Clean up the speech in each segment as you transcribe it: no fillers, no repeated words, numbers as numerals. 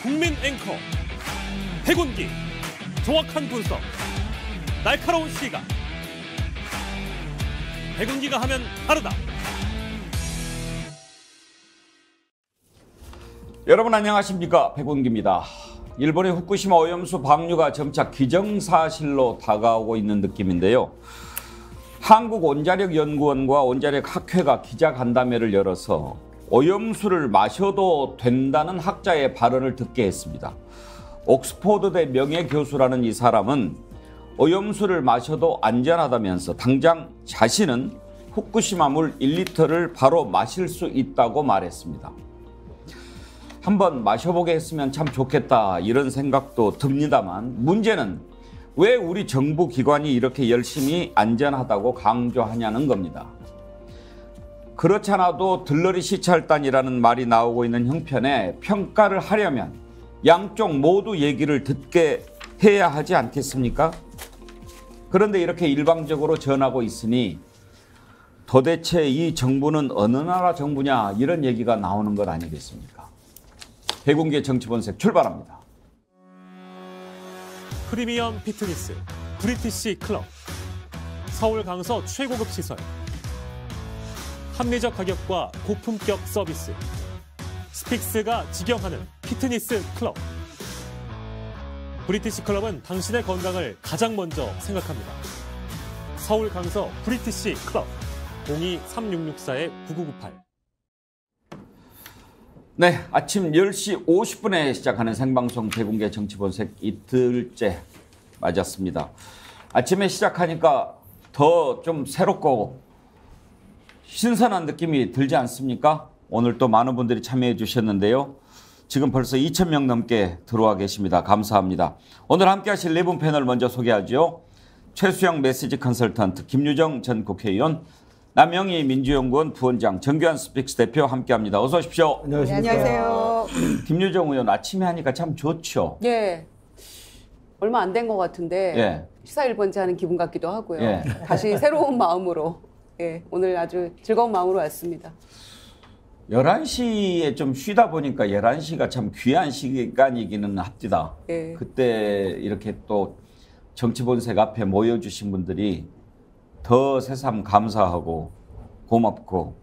국민 앵커 백운기, 정확한 분석, 날카로운 시각. 백운기가 하면 다르다. 여러분 안녕하십니까, 백운기입니다. 일본의 후쿠시마 오염수 방류가 점차 기정사실로 다가오고 있는 느낌인데요. 한국원자력연구원과 원자력학회가 기자간담회를 열어서 오염수를 마셔도 된다는 학자의 발언을 듣게 했습니다. 옥스퍼드대 명예교수라는 이 사람은 오염수를 마셔도 안전하다면서 당장 자신은 후쿠시마 물 1리터를 바로 마실 수 있다고 말했습니다. 한번 마셔보게 했으면 참 좋겠다, 이런 생각도 듭니다만, 문제는 왜 우리 정부 기관이 이렇게 열심히 안전하다고 강조하냐는 겁니다. 그렇잖아도 들러리 시찰단이라는 말이 나오고 있는 형편에 평가를 하려면 양쪽 모두 얘기를 듣게 해야 하지 않겠습니까? 그런데 이렇게 일방적으로 전하고 있으니 도대체 이 정부는 어느 나라 정부냐, 이런 얘기가 나오는 것 아니겠습니까? 백운기의 정치본색 출발합니다. 프리미엄 피트니스 브리티시 클럽, 서울 강서 최고급 시설, 합리적 가격과 고품격 서비스, 스픽스가 직영하는 피트니스 클럽. 브리티시 클럽은 당신의 건강을 가장 먼저 생각합니다. 서울 강서 브리티시 클럽, 02-3664-9998. 네, 아침 10시 50분에 시작하는 생방송 백운기의 정치본색 이틀째 맞았습니다. 아침에 시작하니까 더 좀 새롭고 신선한 느낌이 들지 않습니까? 오늘 또 많은 분들이 참여해 주셨는데요. 지금 벌써 2,000명 넘게 들어와 계십니다. 감사합니다. 오늘 함께 하실 네 분 패널 먼저 소개하죠. 최수영 메시지 컨설턴트, 김유정 전 국회의원, 남영희 민주연구원 부원장, 정규환 스픽스 대표 함께합니다. 어서 오십시오. 안녕하세요. 김유정 의원 아침에 하니까 참 좋죠. 예, 얼마 안 된 것 같은데 예. 시사 1번째 하는 기분 같기도 하고요. 예. 다시 새로운 마음으로, 예, 오늘 아주 즐거운 마음으로 왔습니다. 11시에 좀 쉬다 보니까 11시가 참 귀한 시간이기는 합디다. 예. 그때 이렇게 또 정치본색 앞에 모여주신 분들이 더 새삼 감사하고 고맙고,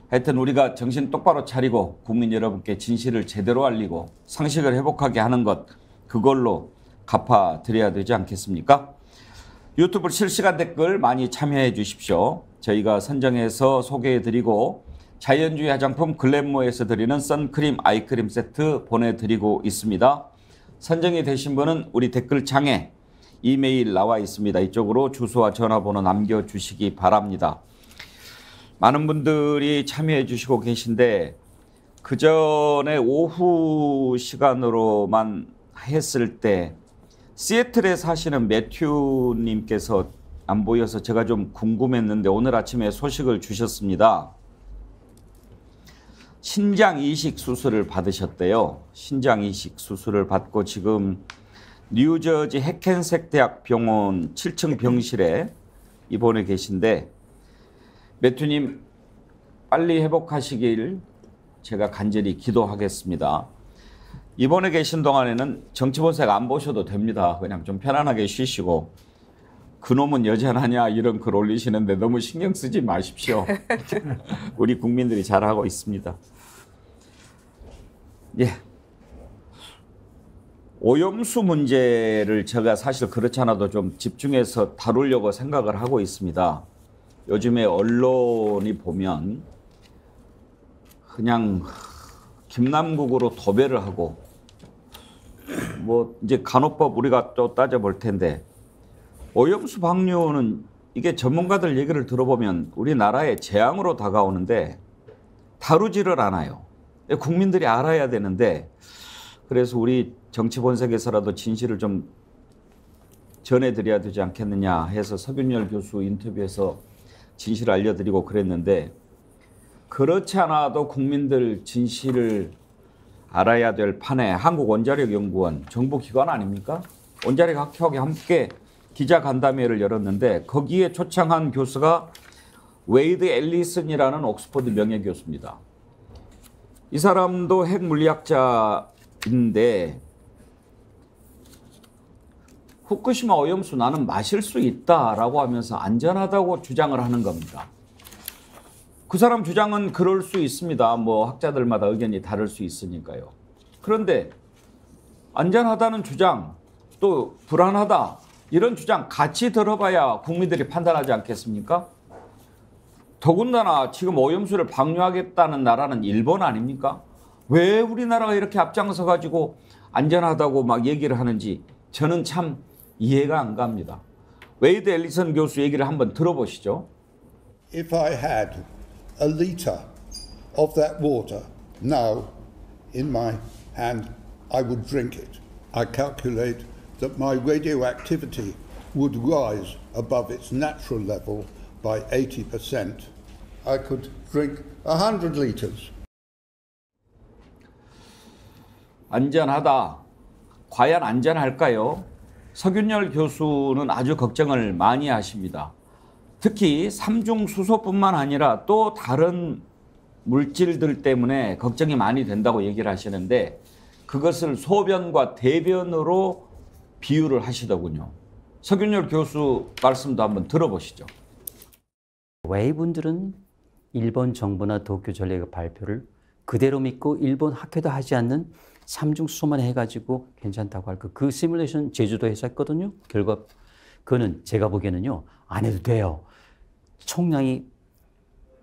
하여튼 우리가 정신 똑바로 차리고 국민 여러분께 진실을 제대로 알리고 상식을 회복하게 하는 것, 그걸로 갚아드려야 되지 않겠습니까? 유튜브 실시간 댓글 많이 참여해 주십시오. 저희가 선정해서 소개해드리고 자연주의 화장품 글램모에서 드리는 선크림, 아이크림 세트 보내드리고 있습니다. 선정이 되신 분은 우리 댓글창에 이메일 나와 있습니다. 이쪽으로 주소와 전화번호 남겨주시기 바랍니다. 많은 분들이 참여해 주시고 계신데, 그 전에 오후 시간으로만 했을 때 시애틀에 사시는 매튜님께서 안 보여서 제가 좀 궁금했는데 오늘 아침에 소식을 주셨습니다. 신장 이식 수술을 받으셨대요. 신장 이식 수술을 받고 지금 뉴저지 해켄색 대학 병원 7층 병실에 입원해 계신데, 매튜님 빨리 회복하시길 제가 간절히 기도하겠습니다. 입원해 계신 동안에는 정치본색 안 보셔도 됩니다. 그냥 좀 편안하게 쉬시고, 그놈은 여전하냐 이런 글 올리시는데 너무 신경 쓰지 마십시오. 우리 국민들이 잘하고 있습니다. 예. 오염수 문제를 제가 사실 그렇지 않아도 좀 집중해서 다루려고 생각을 하고 있습니다. 요즘에 언론이 보면 그냥 김남국으로 도배를 하고, 뭐 이제 간호법 우리가 또 따져볼 텐데, 오염수 방류는 이게 전문가들 얘기를 들어보면 우리나라의 재앙으로 다가오는데 다루지를 않아요. 국민들이 알아야 되는데, 그래서 우리 정치본색에서라도 진실을 좀 전해드려야 되지 않겠느냐 해서 서균열 교수 인터뷰에서 진실을 알려드리고 그랬는데, 그렇지 않아도 국민들 진실을 알아야 될 판에 한국원자력연구원, 정부기관 아닙니까? 원자력학회와 함께 기자간담회를 열었는데, 거기에 초청한 교수가 웨이드 앨리슨이라는 옥스퍼드 명예교수입니다. 이 사람도 핵물리학자 있는데 후쿠시마 오염수 나는 마실 수 있다라고 하면서 안전하다고 주장을 하는 겁니다. 그 사람 주장은 그럴 수 있습니다. 뭐 학자들마다 의견이 다를 수 있으니까요. 그런데 안전하다는 주장, 또 불안하다 이런 주장 같이 들어봐야 국민들이 판단하지 않겠습니까? 더군다나 지금 오염수를 방류하겠다는 나라는 일본 아닙니까? 왜 우리나라가 이렇게 앞장서 가지고 안전하다고 막 얘기를 하는지 저는 참 이해가 안 갑니다. 웨이드 앨리슨 교수 얘기를 한번 들어보시죠. If I had a liter of that water now in my hand, I would drink it. I calculate that my radioactivity would rise above its natural level by 80%. I could drink 100 liters. 안전하다. 과연 안전할까요? 서균열 교수는 아주 걱정을 많이 하십니다. 특히 삼중수소뿐만 아니라 또 다른 물질들 때문에 걱정이 많이 된다고 얘기를 하시는데 그것을 소변과 대변으로 비유를 하시더군요. 서균열 교수 말씀도 한번 들어보시죠. Y분들은 일본 정부나 도쿄 전례의 발표를 그대로 믿고 일본 학회도 하지 않는 삼중수소만 해가지고 괜찮다고 할 거. 그 시뮬레이션 제주도에서 했거든요. 결과 그거는 제가 보기에는요. 안 해도 돼요. 총량이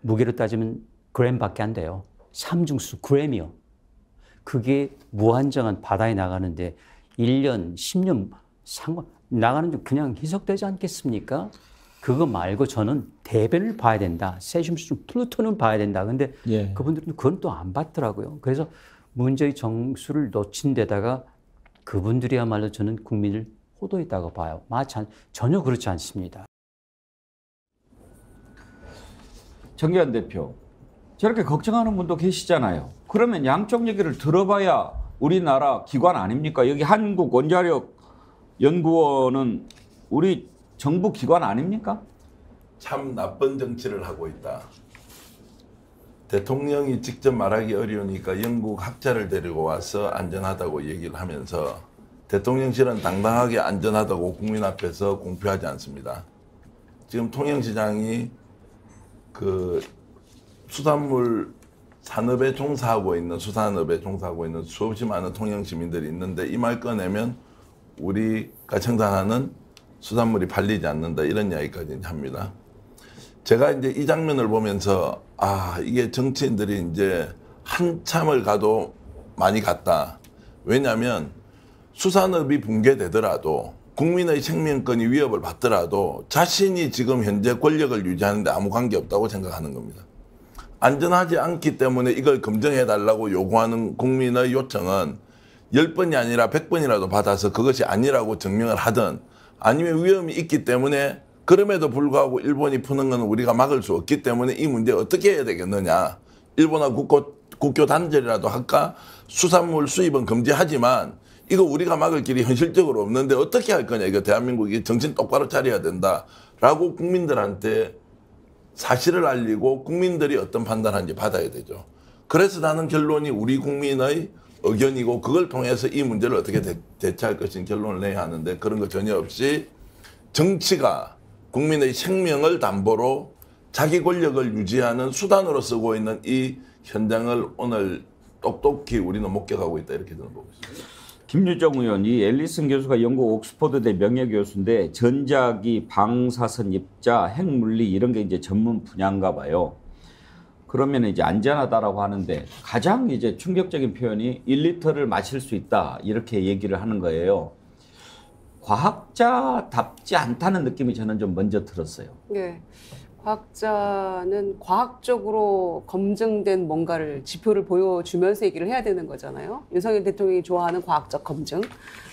무게로 따지면 g밖에 안 돼요. 삼중수 g이요. 그게 무한정한 바다에 나가는데 1년, 10년 나가는 게 그냥 희석되지 않겠습니까? 그거 말고 저는 대변을 봐야 된다. 세슘수, 플루톤은 봐야 된다. 근데 그분들은 그건 또 안 봤더라고요. 그래서 문제의 정수를 놓친 데다가 그분들이야말로 저는 국민을 호도했다고 봐요. 전혀 그렇지 않습니다. 정기환 대표, 저렇게 걱정하는 분도 계시잖아요. 그러면 양쪽 얘기를 들어봐야 우리나라 기관 아닙니까? 여기 한국원자력연구원은 우리 정부 기관 아닙니까? 참 나쁜 정치를 하고 있다. 대통령이 직접 말하기 어려우니까 영국 학자를 데리고 와서 안전하다고 얘기를 하면서 대통령실은 당당하게 안전하다고 국민 앞에서 공표하지 않습니다. 지금 통영시장이 그 수산물 산업에 종사하고 있는 수산업에 종사하고 있는 수없이 많은 통영 시민들이 있는데 이 말 꺼내면 우리가 청산하는 수산물이 팔리지 않는다 이런 이야기까지 합니다. 제가 이제 이 장면을 보면서 이게 정치인들이 이제 한참을 가도 많이 갔다. 왜냐하면 수산업이 붕괴되더라도 국민의 생명권이 위협을 받더라도 자신이 지금 현재 권력을 유지하는데 아무 관계없다고 생각하는 겁니다. 안전하지 않기 때문에 이걸 검증해달라고 요구하는 국민의 요청은 10번이 아니라 100번이라도 받아서 그것이 아니라고 증명을 하든 아니면 위험이 있기 때문에 그럼에도 불구하고 일본이 푸는 건 우리가 막을 수 없기 때문에 이 문제 어떻게 해야 되겠느냐. 일본하고 국교 단절이라도 할까? 수산물 수입은 금지하지만 이거 우리가 막을 길이 현실적으로 없는데 어떻게 할 거냐. 이거 대한민국이 정신 똑바로 차려야 된다라고 국민들한테 사실을 알리고 국민들이 어떤 판단하는지 받아야 되죠. 그래서 나는 결론이 우리 국민의 의견이고 그걸 통해서 이 문제를 어떻게 대처할 것인 결론을 내야 하는데 그런 거 전혀 없이 정치가 국민의 생명을 담보로 자기 권력을 유지하는 수단으로 쓰고 있는 이 현장을 오늘 똑똑히 우리는 목격하고 있다 이렇게 저는 보고 있습니다. 김유정 의원, 이 앨리슨 교수가 영국 옥스퍼드대 명예교수인데 전자기, 방사선 입자, 핵물리 이런 게 이제 전문 분야인가 봐요. 그러면 이제 안전하다라고 하는데 가장 이제 충격적인 표현이 1리터를 마실 수 있다 이렇게 얘기를 하는 거예요. 과학자답지 않다는 느낌이 저는 좀 먼저 들었어요. 네. 과학자는 과학적으로 검증된 뭔가를 지표를 보여주면서 얘기를 해야 되는 거잖아요. 윤석열 대통령이 좋아하는 과학적 검증.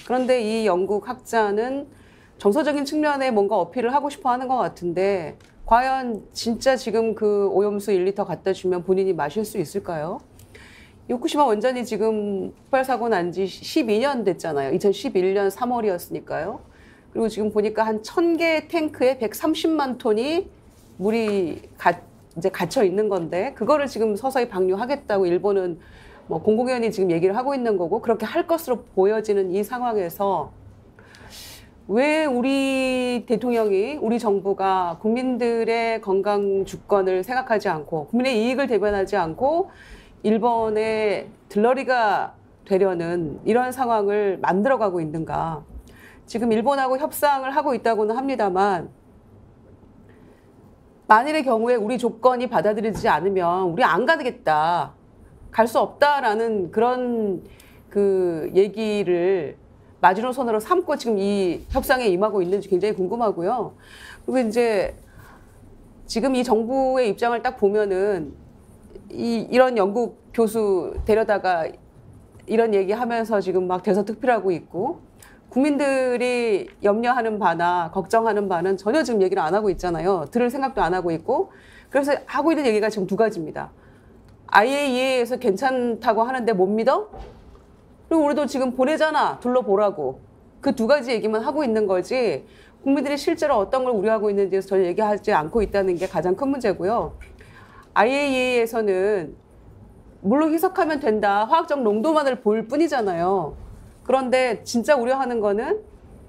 그런데 이 영국 학자는 정서적인 측면에 뭔가 어필을 하고 싶어 하는 것 같은데 과연 진짜 지금 그 오염수 1리터 갖다 주면 본인이 마실 수 있을까요? 후쿠시마 원전이 지금 폭발 사고 난 지 12년 됐잖아요. 2011년 3월이었으니까요. 그리고 지금 보니까 한 1000개의 탱크에 130만 톤이 물이 이제 갇혀 있는 건데 그거를 지금 서서히 방류하겠다고 일본은 뭐 공공연히 지금 얘기를 하고 있는 거고 그렇게 할 것으로 보여지는 이 상황에서 왜 우리 대통령이 우리 정부가 국민들의 건강 주권을 생각하지 않고 국민의 이익을 대변하지 않고 일본의 들러리가 되려는 이런 상황을 만들어가고 있는가. 지금 일본하고 협상을 하고 있다고는 합니다만 만일의 경우에 우리 조건이 받아들여지지 않으면 우리 안 가겠다. 갈 수 없다라는 그런 그 얘기를 마지노선으로 삼고 지금 이 협상에 임하고 있는지 굉장히 궁금하고요. 그리고 이제 지금 이 정부의 입장을 딱 보면은 이런 영국 교수 데려다가 이런 얘기하면서 지금 막 대서특필하고 있고 국민들이 염려하는 바나 걱정하는 바는 전혀 지금 얘기를 안 하고 있잖아요. 들을 생각도 안 하고 있고 그래서 하고 있는 얘기가 지금 두 가지입니다. IAEA에서 괜찮다고 하는데 못 믿어? 그리고 우리도 지금 보내잖아. 둘러보라고. 그 두 가지 얘기만 하고 있는 거지 국민들이 실제로 어떤 걸 우려하고 있는지에서 전혀 얘기하지 않고 있다는 게 가장 큰 문제고요. IAEA에서는 물론 희석하면 된다. 화학적 농도만을 볼 뿐이잖아요. 그런데 진짜 우려하는 거는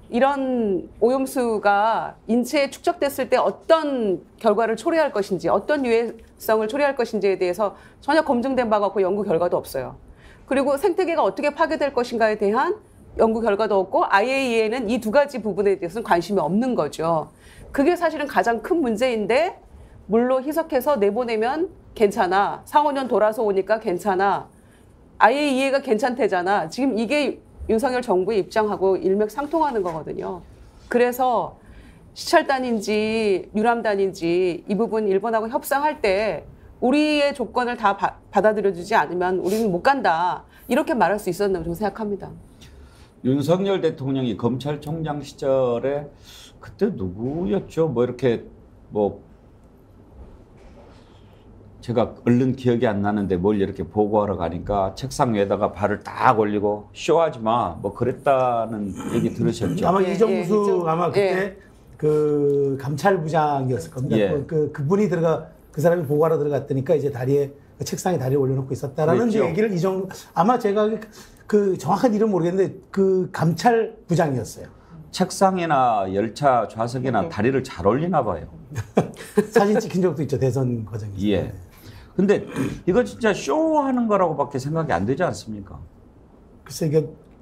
이런 오염수가 인체에 축적됐을 때 어떤 결과를 초래할 것인지 어떤 유해성을 초래할 것인지에 대해서 전혀 검증된 바가 없고 연구 결과도 없어요. 그리고 생태계가 어떻게 파괴될 것인가에 대한 연구 결과도 없고 IAEA는 이 두 가지 부분에 대해서는 관심이 없는 거죠. 그게 사실은 가장 큰 문제인데 물로 희석해서 내보내면 괜찮아. 4, 5년 돌아서 오니까 괜찮아. IAEA가 괜찮대잖아. 지금 이게 윤석열 정부의 입장하고 일맥상통하는 거거든요. 그래서 시찰단인지 유람단인지 이 부분 일본하고 협상할 때 우리의 조건을 다 받아들여주지 않으면 우리는 못 간다. 이렇게 말할 수 있었다고 저는 생각합니다. 윤석열 대통령이 검찰총장 시절에 그때 누구였죠? 뭐 이렇게 뭐 제가 얼른 기억이 안 나는데 뭘 이렇게 보고하러 가니까 책상 위에다가 발을 딱 올리고 쇼하지 마. 뭐 그랬다는 얘기 들으셨죠? 아마 예, 이정수 예, 아마 그때 예. 그 감찰부장이었을 겁니다. 예. 그분이 그 사람이 보고하러 들어갔다니까 이제 그 책상에 다리에 올려놓고 있었다라는 그랬죠. 얘기를 아마 제가 그 정확한 이름 모르겠는데 그 감찰부장이었어요. 책상이나 열차 좌석이나 다리를 잘 올리나 봐요. 사진 찍힌 적도 있죠. 대선 과정에서. 예. 근데 이거 진짜 쇼하는 거라고밖에 생각이 안 되지 않습니까? 글쎄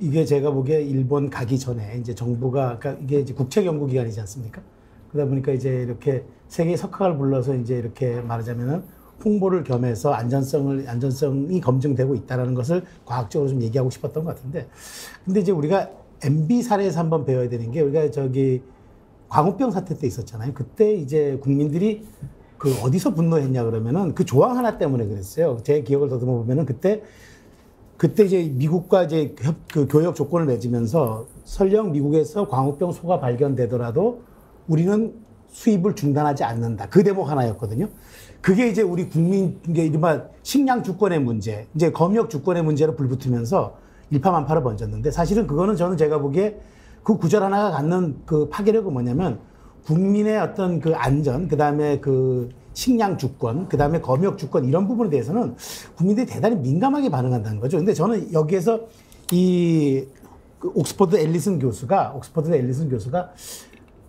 이게 제가 보기에 일본 가기 전에 이제 정부가 그러니까 이게 이제 국책연구기관이지 않습니까? 그러다 보니까 이제 이렇게 세계 석학을 불러서 이제 이렇게 말하자면은 홍보를 겸해서 안전성이 검증되고 있다라는 것을 과학적으로 좀 얘기하고 싶었던 것 같은데, 근데 이제 우리가 MB 사례에서 한번 배워야 되는 게 우리가 광우병 사태 때 있었잖아요. 그때 이제 국민들이 그 어디서 분노했냐 그러면은 그 조항 하나 때문에 그랬어요. 제 기억을 더듬어 보면은 그때 이제 미국과 이제 그 교역 조건을 맺으면서 설령 미국에서 광우병 소가 발견되더라도 우리는 수입을 중단하지 않는다. 그 대목 하나였거든요. 그게 이제 우리 국민, 이게 이른바 식량 주권의 문제, 이제 검역 주권의 문제로 불붙으면서 일파만파로 번졌는데 사실은 그거는 제가 보기에 그 구절 하나가 갖는 그 파괴력은 뭐냐면 국민의 어떤 그 안전, 그 다음에 그 식량 주권, 그 다음에 검역 주권 이런 부분에 대해서는 국민들이 대단히 민감하게 반응한다는 거죠. 근데 저는 여기에서 그 옥스퍼드 앨리슨 교수가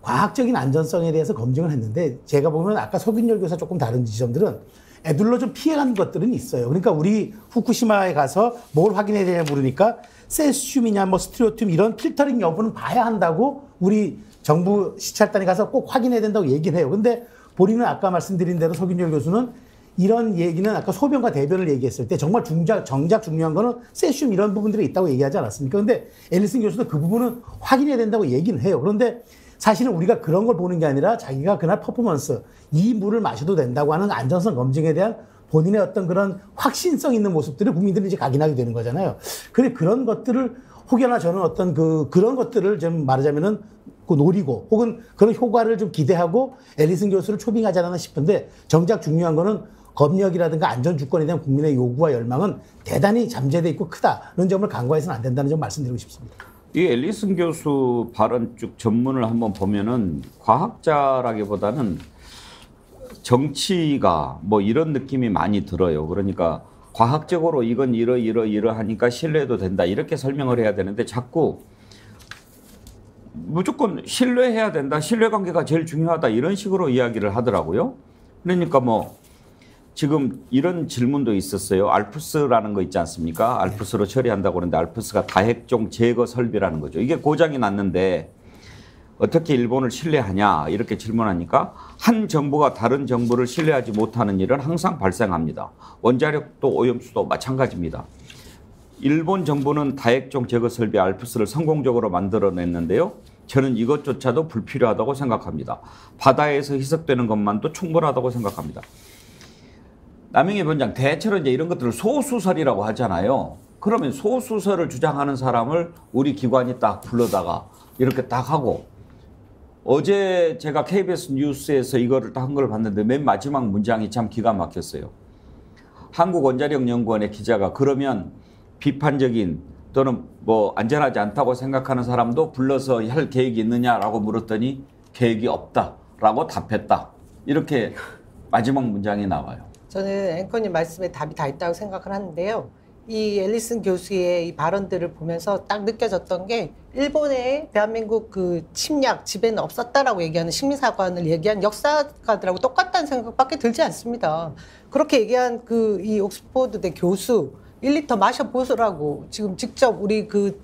과학적인 안전성에 대해서 검증을 했는데 제가 보면 아까 서균열 교사 조금 다른 지점들은 애둘러 좀 피해간 것들은 있어요. 그러니까 우리 후쿠시마에 가서 뭘 확인해야 되냐 물으니까 세슘이냐 뭐 스트리오튬 이런 필터링 여부는 봐야 한다고 우리 정부 시찰단에 가서 꼭 확인해야 된다고 얘기를 해요. 근데 본인은 아까 말씀드린 대로 서균열 교수는 이런 얘기는 아까 소변과 대변을 얘기했을 때 정말 정작 중요한 거는 세슘 이런 부분들이 있다고 얘기하지 않았습니까? 근데 앨리슨 교수도 그 부분은 확인해야 된다고 얘기는 해요. 그런데 사실은 우리가 그런 걸 보는 게 아니라 자기가 그날 퍼포먼스, 이 물을 마셔도 된다고 하는 안전성 검증에 대한 본인의 어떤 그런 확신성 있는 모습들을 국민들이 이제 각인하게 되는 거잖아요. 그래 그런 것들을 혹여나 저는 어떤 그런 것들을 좀 말하자면은 노리고 혹은 그런 효과를 좀 기대하고 앨리슨 교수를 초빙하지 않았나 싶은데 정작 중요한 거는 검역이라든가 안전주권에 대한 국민의 요구와 열망은 대단히 잠재되어 있고 크다. 이런 점을 간과해서는 안 된다는 점 말씀드리고 싶습니다. 이 앨리슨 교수 발언 쭉 전문을 한번 보면은 과학자라기보다는 정치가 뭐 이런 느낌이 많이 들어요. 그러니까 과학적으로 이건 이러하니까 신뢰해도 된다 이렇게 설명을 해야 되는데 자꾸 무조건 신뢰해야 된다, 신뢰관계가 제일 중요하다 이런 식으로 이야기를 하더라고요. 그러니까 뭐 지금 이런 질문도 있었어요. 알프스라는 거 있지 않습니까? 알프스로 처리한다고 그러는데 알프스가 다핵종 제거 설비라는 거죠. 이게 고장이 났는데 어떻게 일본을 신뢰하냐 이렇게 질문하니까 한 정부가 다른 정부를 신뢰하지 못하는 일은 항상 발생합니다. 원자력도 오염수도 마찬가지입니다. 일본 정부는 다핵종 제거 설비 알프스를 성공적으로 만들어냈는데요. 저는 이것조차도 불필요하다고 생각합니다. 바다에서 희석되는 것만도 충분하다고 생각합니다. 남영희 원장, 대체로 이제 이런 것들을 소수설이라고 하잖아요. 그러면 소수설을 주장하는 사람을 우리 기관이 딱 불러다가 이렇게 딱 하고, 어제 제가 KBS 뉴스에서 이거를 딱 한 걸 봤는데 맨 마지막 문장이 참 기가 막혔어요. 한국원자력연구원의 기자가 그러면 비판적인 또는 뭐 안전하지 않다고 생각하는 사람도 불러서 할 계획이 있느냐라고 물었더니 계획이 없다라고 답했다. 이렇게 마지막 문장이 나와요. 저는 앵커님 말씀에 답이 다 있다고 생각을 하는데요. 이 앨리슨 교수의 이 발언들을 보면서 딱 느껴졌던 게 일본의 대한민국 그 침략, 지배는 없었다라고 얘기하는 식민사관을 얘기한 역사가들하고 똑같다는 생각밖에 들지 않습니다. 그렇게 얘기한 그 이 옥스퍼드대 교수 1리터 마셔보라고 지금 직접 우리 그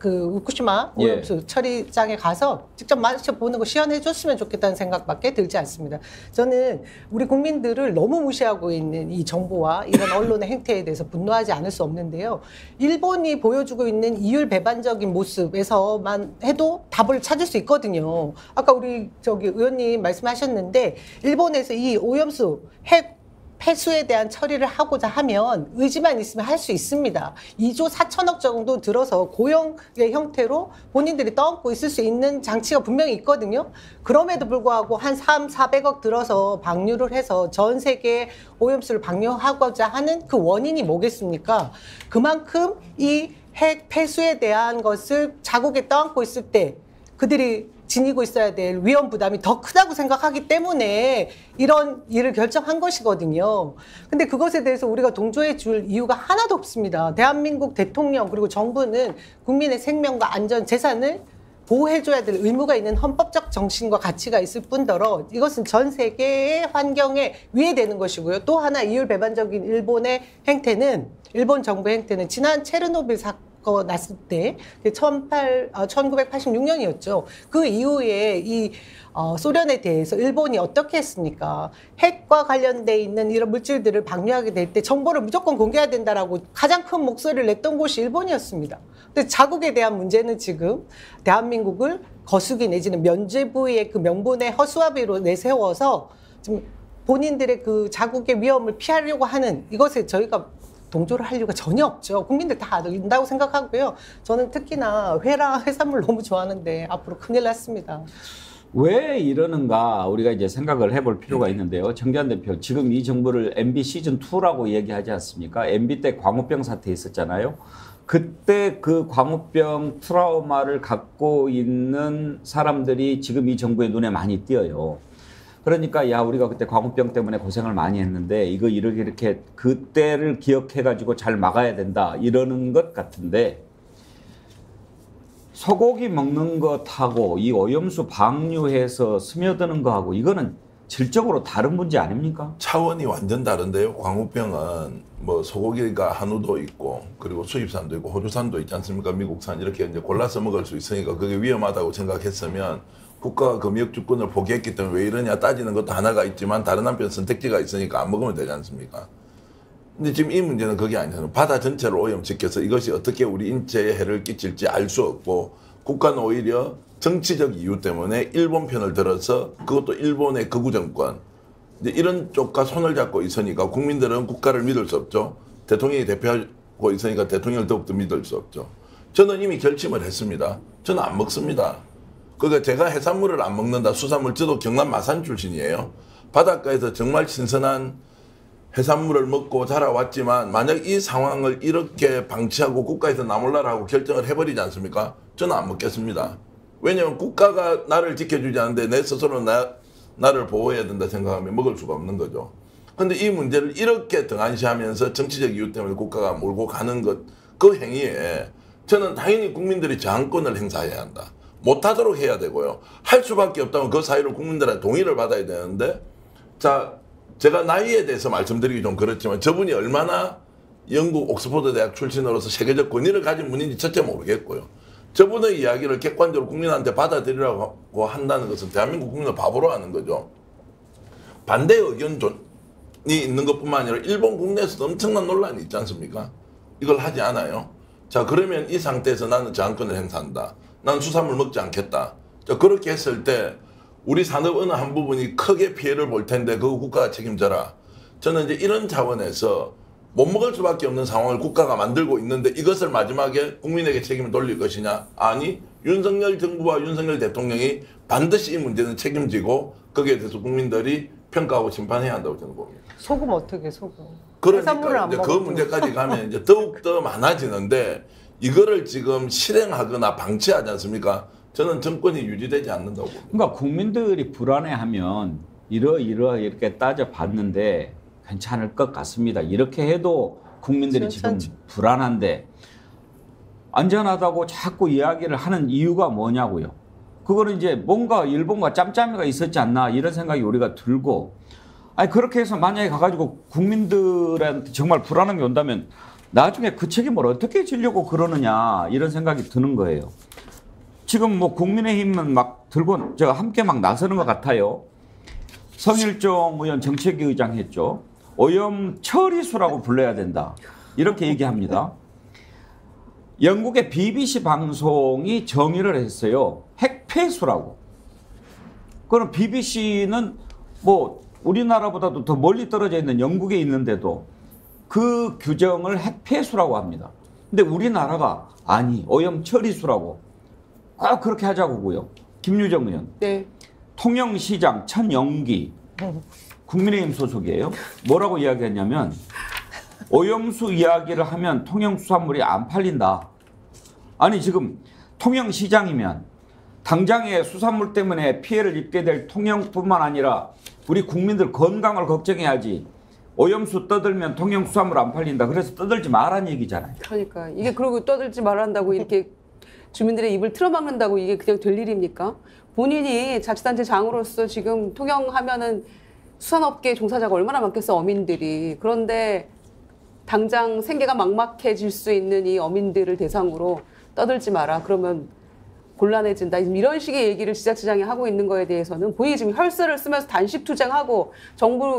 후쿠시마 오염수 처리장에 가서 직접 마셔보는 거 시연해 줬으면 좋겠다는 생각밖에 들지 않습니다. 저는 우리 국민들을 너무 무시하고 있는 이 정부와 이런 언론의 행태에 대해서 분노하지 않을 수 없는데요. 일본이 보여주고 있는 이율 배반적인 모습에서만 해도 답을 찾을 수 있거든요. 아까 우리 의원님 말씀하셨는데 일본에서 이 오염수 핵 폐수에 대한 처리를 하고자 하면 의지만 있으면 할 수 있습니다. 2조 4천억 정도 들어서 고용의 형태로 본인들이 떠안고 있을 수 있는 장치가 분명히 있거든요. 그럼에도 불구하고 한 400억 들어서 방류를 해서 전 세계에 오염수를 방류하고자 하는 그 원인이 뭐겠습니까? 그만큼 이 핵 폐수에 대한 것을 자국에 떠안고 있을 때 그들이 지니고 있어야 될 위험 부담이 더 크다고 생각하기 때문에 이런 일을 결정한 것이거든요. 근데 그것에 대해서 우리가 동조해 줄 이유가 하나도 없습니다. 대한민국 대통령 그리고 정부는 국민의 생명과 안전, 재산을 보호해줘야 될 의무가 있는 헌법적 정신과 가치가 있을 뿐더러 이것은 전 세계의 환경에 위해되는 것이고요. 또 하나 이율 배반적인 일본의 행태는, 일본 정부의 행태는 지난 체르노빌 사건 났을 때 1986년이었죠. 그 이후에 이 소련에 대해서 일본이 어떻게 했습니까? 핵과 관련돼 있는 이런 물질들을 방류하게 될 때 정보를 무조건 공개해야 된다라고 가장 큰 목소리를 냈던 곳이 일본이었습니다. 근데 자국에 대한 문제는 지금 대한민국을 거수기 내지는 면죄부의 그 명분의 허수아비로 내세워서 지금 본인들의 그 자국의 위험을 피하려고 하는 이것에 저희가 동조를 할 이유가 전혀 없죠. 국민들 다 안다고 생각하고요. 저는 특히나 회랑 해산물 너무 좋아하는데 앞으로 큰일 났습니다. 왜 이러는가 우리가 이제 생각을 해볼 필요가 있는데요. 정재환 대표, 지금 이 정부를 MB 시즌2라고 얘기하지 않습니까? MB 때 광우병 사태 있었잖아요. 그때 그 광우병 트라우마를 갖고 있는 사람들이 지금 이 정부의 눈에 많이 띄어요. 그러니까 야 우리가 그때 광우병 때문에 고생을 많이 했는데 이거 이렇게 그때를 기억해가지고 잘 막아야 된다 이러는 것 같은데, 소고기 먹는 것하고 이 오염수 방류해서 스며드는 거하고 이거는 질적으로 다른 문제 아닙니까? 차원이 완전 다른데요. 광우병은 뭐 소고기가 한우도 있고 그리고 수입산도 있고 호주산도 있지 않습니까? 미국산 이렇게 이제 골라서 먹을 수 있으니까 그게 위험하다고 생각했으면 국가가 금역 주권을 포기했기 때문에 왜 이러냐 따지는 것도 하나가 있지만 다른 한편 선택지가 있으니까 안 먹으면 되지 않습니까? 근데 지금 이 문제는 그게 아니잖아요. 바다 전체를 오염시켜서 이것이 어떻게 우리 인체에 해를 끼칠지 알 수 없고 국가는 오히려 정치적 이유 때문에 일본 편을 들어서 그것도 일본의 극우 정권 이제 이런 쪽과 손을 잡고 있으니까 국민들은 국가를 믿을 수 없죠. 대통령이 대표하고 있으니까 대통령을 더욱더 믿을 수 없죠. 저는 이미 결심을 했습니다. 저는 안 먹습니다. 그러니까 제가 해산물을 안 먹는다. 수산물, 저도 경남 마산 출신이에요. 바닷가에서 정말 신선한 해산물을 먹고 자라왔지만 만약 이 상황을 이렇게 방치하고 국가에서 나 몰라라고 결정을 해버리지 않습니까? 저는 안 먹겠습니다. 왜냐하면 국가가 나를 지켜주지 않는데 내 스스로 나를 보호해야 된다 생각하면 먹을 수가 없는 거죠. 근데 이 문제를 이렇게 등한시하면서 정치적 이유 때문에 국가가 몰고 가는 것, 그 행위에 저는 당연히 국민들이 저항권을 행사해야 한다. 못하도록 해야 되고요. 할 수밖에 없다면 그 사이로 국민들의 동의를 받아야 되는데, 자, 제가 나이에 대해서 말씀드리기 좀 그렇지만 저분이 얼마나 영국 옥스퍼드 대학 출신으로서 세계적 권위를 가진 분인지 첫째 모르겠고요. 저분의 이야기를 객관적으로 국민한테 받아들이라고 한다는 것은 대한민국 국민을 바보로 하는 거죠. 반대 의견이 있는 것뿐만 아니라 일본 국내에서도 엄청난 논란이 있지 않습니까? 이걸 하지 않아요. 자, 그러면 이 상태에서 나는 저항권을 행사한다. 나는 수산물 먹지 않겠다. 자, 그렇게 했을 때 우리 산업 어느 한 부분이 크게 피해를 볼 텐데 그거 국가가 책임져라. 저는 이제 이런 차원에서 못 먹을 수밖에 없는 상황을 국가가 만들고 있는데 이것을 마지막에 국민에게 책임을 돌릴 것이냐? 아니, 윤석열 정부와 윤석열 대통령이 반드시 이 문제는 책임지고 거기에 대해서 국민들이 평가하고 심판해야 한다고 저는 봅니다. 소금 어떻게 소금? 그러니까 이제 그 문제까지 가면 이제 더욱더 많아지는데 이거를 지금 실행하거나 방치하지 않습니까? 저는 정권이 유지되지 않는다고 봅니다. 그러니까 국민들이 불안해하면 이렇게 따져봤는데 괜찮을 것 같습니다. 이렇게 해도 국민들이 지금 불안한데 안전하다고 자꾸 이야기를 하는 이유가 뭐냐고요. 그거는 이제 뭔가 일본과 짬짬이가 있었지 않나 이런 생각이 우리가 들고, 아니 그렇게 해서 만약에 가가지고 국민들한테 정말 불안한 게 온다면 나중에 그 책임을 어떻게 지려고 그러느냐 이런 생각이 드는 거예요. 지금 뭐 국민의힘은 막 들고 제가 함께 막 나서는 것 같아요. 성일종 의원 정책위 의장 했죠. 오염 처리수라고 불러야 된다. 이렇게 얘기합니다. 영국의 BBC 방송이 정의를 했어요. 핵폐수라고. 그럼 BBC는 뭐 우리나라보다도 더 멀리 떨어져 있는 영국에 있는데도 그 규정을 핵폐수라고 합니다. 근데 우리나라가 아니 오염 처리수라고 꼭 그렇게 하자고요. 김유정 의원. 네. 통영시장 천영기 국민의힘 소속이에요. 뭐라고 이야기했냐면 오염수 이야기를 하면 통영수산물이 안 팔린다. 아니 지금 통영시장이면 당장에 수산물 때문에 피해를 입게 될 통영뿐만 아니라 우리 국민들 건강을 걱정해야지. 오염수 떠들면 통영수산물 안 팔린다. 그래서 떠들지 말라는 얘기잖아요. 그러니까 이게 그러고 떠들지 말란다고 이렇게 주민들의 입을 틀어막는다고 이게 그냥 될 일입니까? 본인이 자치단체 장으로서 지금 통영하면은 수산업계 종사자가 얼마나 많겠어, 어민들이. 그런데 당장 생계가 막막해질 수 있는 이 어민들을 대상으로 떠들지 마라. 그러면 곤란해진다. 이런 식의 얘기를 지자체장이 하고 있는 거에 대해서는 본인이 지금 혈세를 쓰면서 단식 투쟁하고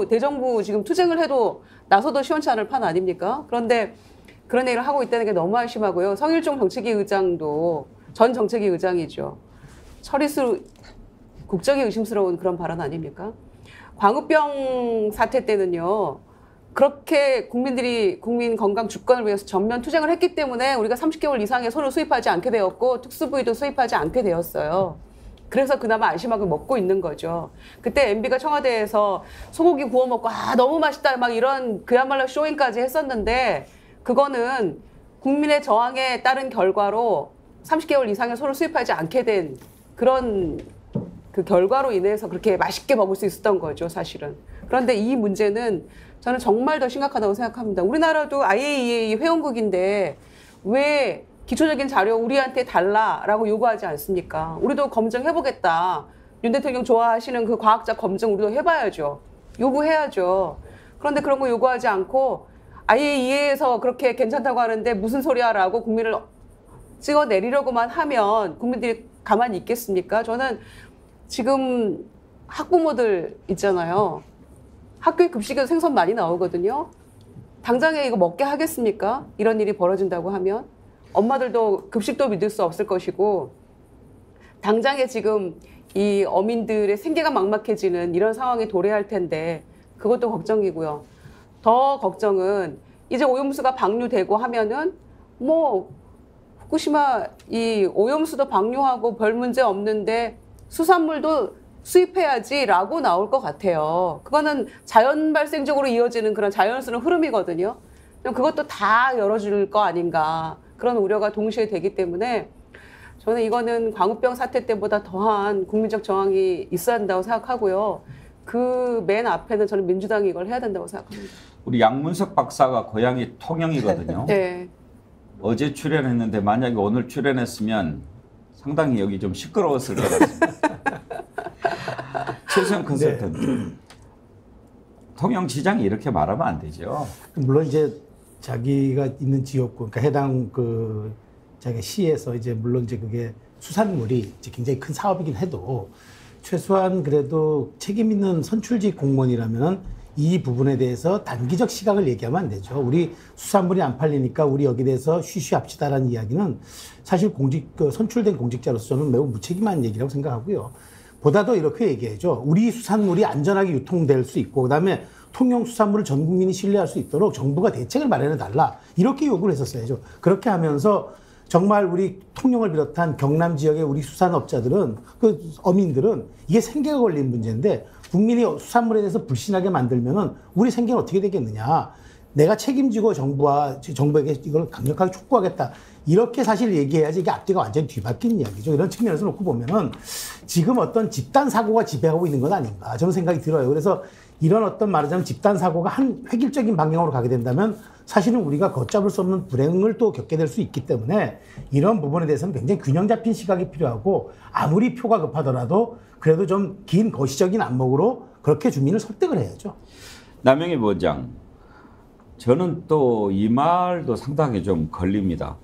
대정부 지금 투쟁을 해도 나서도 시원치 않을 판 아닙니까? 그런데 그런 얘기를 하고 있다는 게 너무 한심하고요. 성일종 정책위 의장도 전 정책위 의장이죠. 처리수 국정이 의심스러운 그런 발언 아닙니까? 광우병 사태 때는요. 그렇게 국민 건강 주권을 위해서 전면 투쟁을 했기 때문에 우리가 30개월 이상의 소를 수입하지 않게 되었고 특수부위도 수입하지 않게 되었어요. 그래서 그나마 안심하고 먹고 있는 거죠. 그때 MB가 청와대에서 소고기 구워 먹고 너무 맛있다 막 이런 그야말로 쇼잉까지 했었는데 그거는 국민의 저항에 따른 결과로 30개월 이상의 소를 수입하지 않게 된 그런 그 결과로 인해서 그렇게 맛있게 먹을 수 있었던 거죠, 사실은. 그런데 이 문제는 저는 정말 더 심각하다고 생각합니다. 우리나라도 IAEA 회원국인데 왜 기초적인 자료 우리한테 달라라고 요구하지 않습니까? 우리도 검증해보겠다. 윤 대통령 좋아하시는 그 과학자 검증 우리도 해봐야죠. 요구해야죠. 그런데 그런 거 요구하지 않고 IAEA에서 그렇게 괜찮다고 하는데 무슨 소리야라고 국민을 찍어내리려고만 하면 국민들이 가만히 있겠습니까? 저는 지금 학부모들 있잖아요. 학교에 급식에도 생선 많이 나오거든요. 당장에 이거 먹게 하겠습니까? 이런 일이 벌어진다고 하면. 엄마들도 급식도 믿을 수 없을 것이고 당장에 지금 이 어민들의 생계가 막막해지는 이런 상황이 도래할 텐데 그것도 걱정이고요. 더 걱정은 이제 오염수가 방류되고 하면은 뭐 후쿠시마 이 오염수도 방류하고 별 문제 없는데 수산물도 수입해야지라고 나올 것 같아요. 그거는 자연 발생적으로 이어지는 그런 자연스러운 흐름이거든요. 그것도 다 열어줄 거 아닌가 그런 우려가 동시에 되기 때문에 저는 이거는 광우병 사태 때보다 더한 국민적 저항이 있어야 한다고 생각하고요. 그 맨 앞에는 저는 민주당이 이걸 해야 된다고 생각합니다. 우리 양문석 박사가 고향이 통영이거든요. 네. 어제 출연했는데 만약에 오늘 출연했으면 상당히 여기 좀 시끄러웠을 것 같습니다. 최수영 컨설턴트. 통영시장이 이렇게 말하면 안 되죠. 물론 이제 자기가 있는 지역구, 그러니까 해당 그 자기가 시에서 이제 물론 이제 그게 수산물이 이제 굉장히 큰 사업이긴 해도 최소한 그래도 책임 있는 선출직 공무원이라면 이 부분에 대해서 단기적 시각을 얘기하면 안 되죠. 우리 수산물이 안 팔리니까 우리 여기 대해서 쉬쉬합시다라는 이야기는 사실 선출된 공직자로서 저는 매우 무책임한 얘기라고 생각하고요. 보다도 이렇게 얘기해야죠. 우리 수산물이 안전하게 유통될 수 있고, 그다음에 통영 수산물을 전 국민이 신뢰할 수 있도록 정부가 대책을 마련해 달라. 이렇게 요구를 했었어야죠. 그렇게 하면서 정말 우리 통영을 비롯한 경남 지역의 우리 수산업자들은, 그 어민들은 이게 생계가 걸린 문제인데 국민이 수산물에 대해서 불신하게 만들면은 우리 생계는 어떻게 되겠느냐. 내가 책임지고 정부에게 이걸 강력하게 촉구하겠다. 이렇게 사실 얘기해야지 이게 앞뒤가 완전히 뒤바뀐 이야기죠. 이런 측면에서 놓고 보면은 지금 어떤 집단 사고가 지배하고 있는 건 아닌가 저는 생각이 들어요. 그래서 이런 어떤 말하자면 집단 사고가 한 획일적인 방향으로 가게 된다면 사실은 우리가 걷잡을 수 없는 불행을 또 겪게 될 수 있기 때문에 이런 부분에 대해서는 굉장히 균형 잡힌 시각이 필요하고 아무리 표가 급하더라도 그래도 좀 긴 거시적인 안목으로 그렇게 주민을 설득을 해야죠. 남영희 부원장, 저는 또 이 말도 상당히 좀 걸립니다.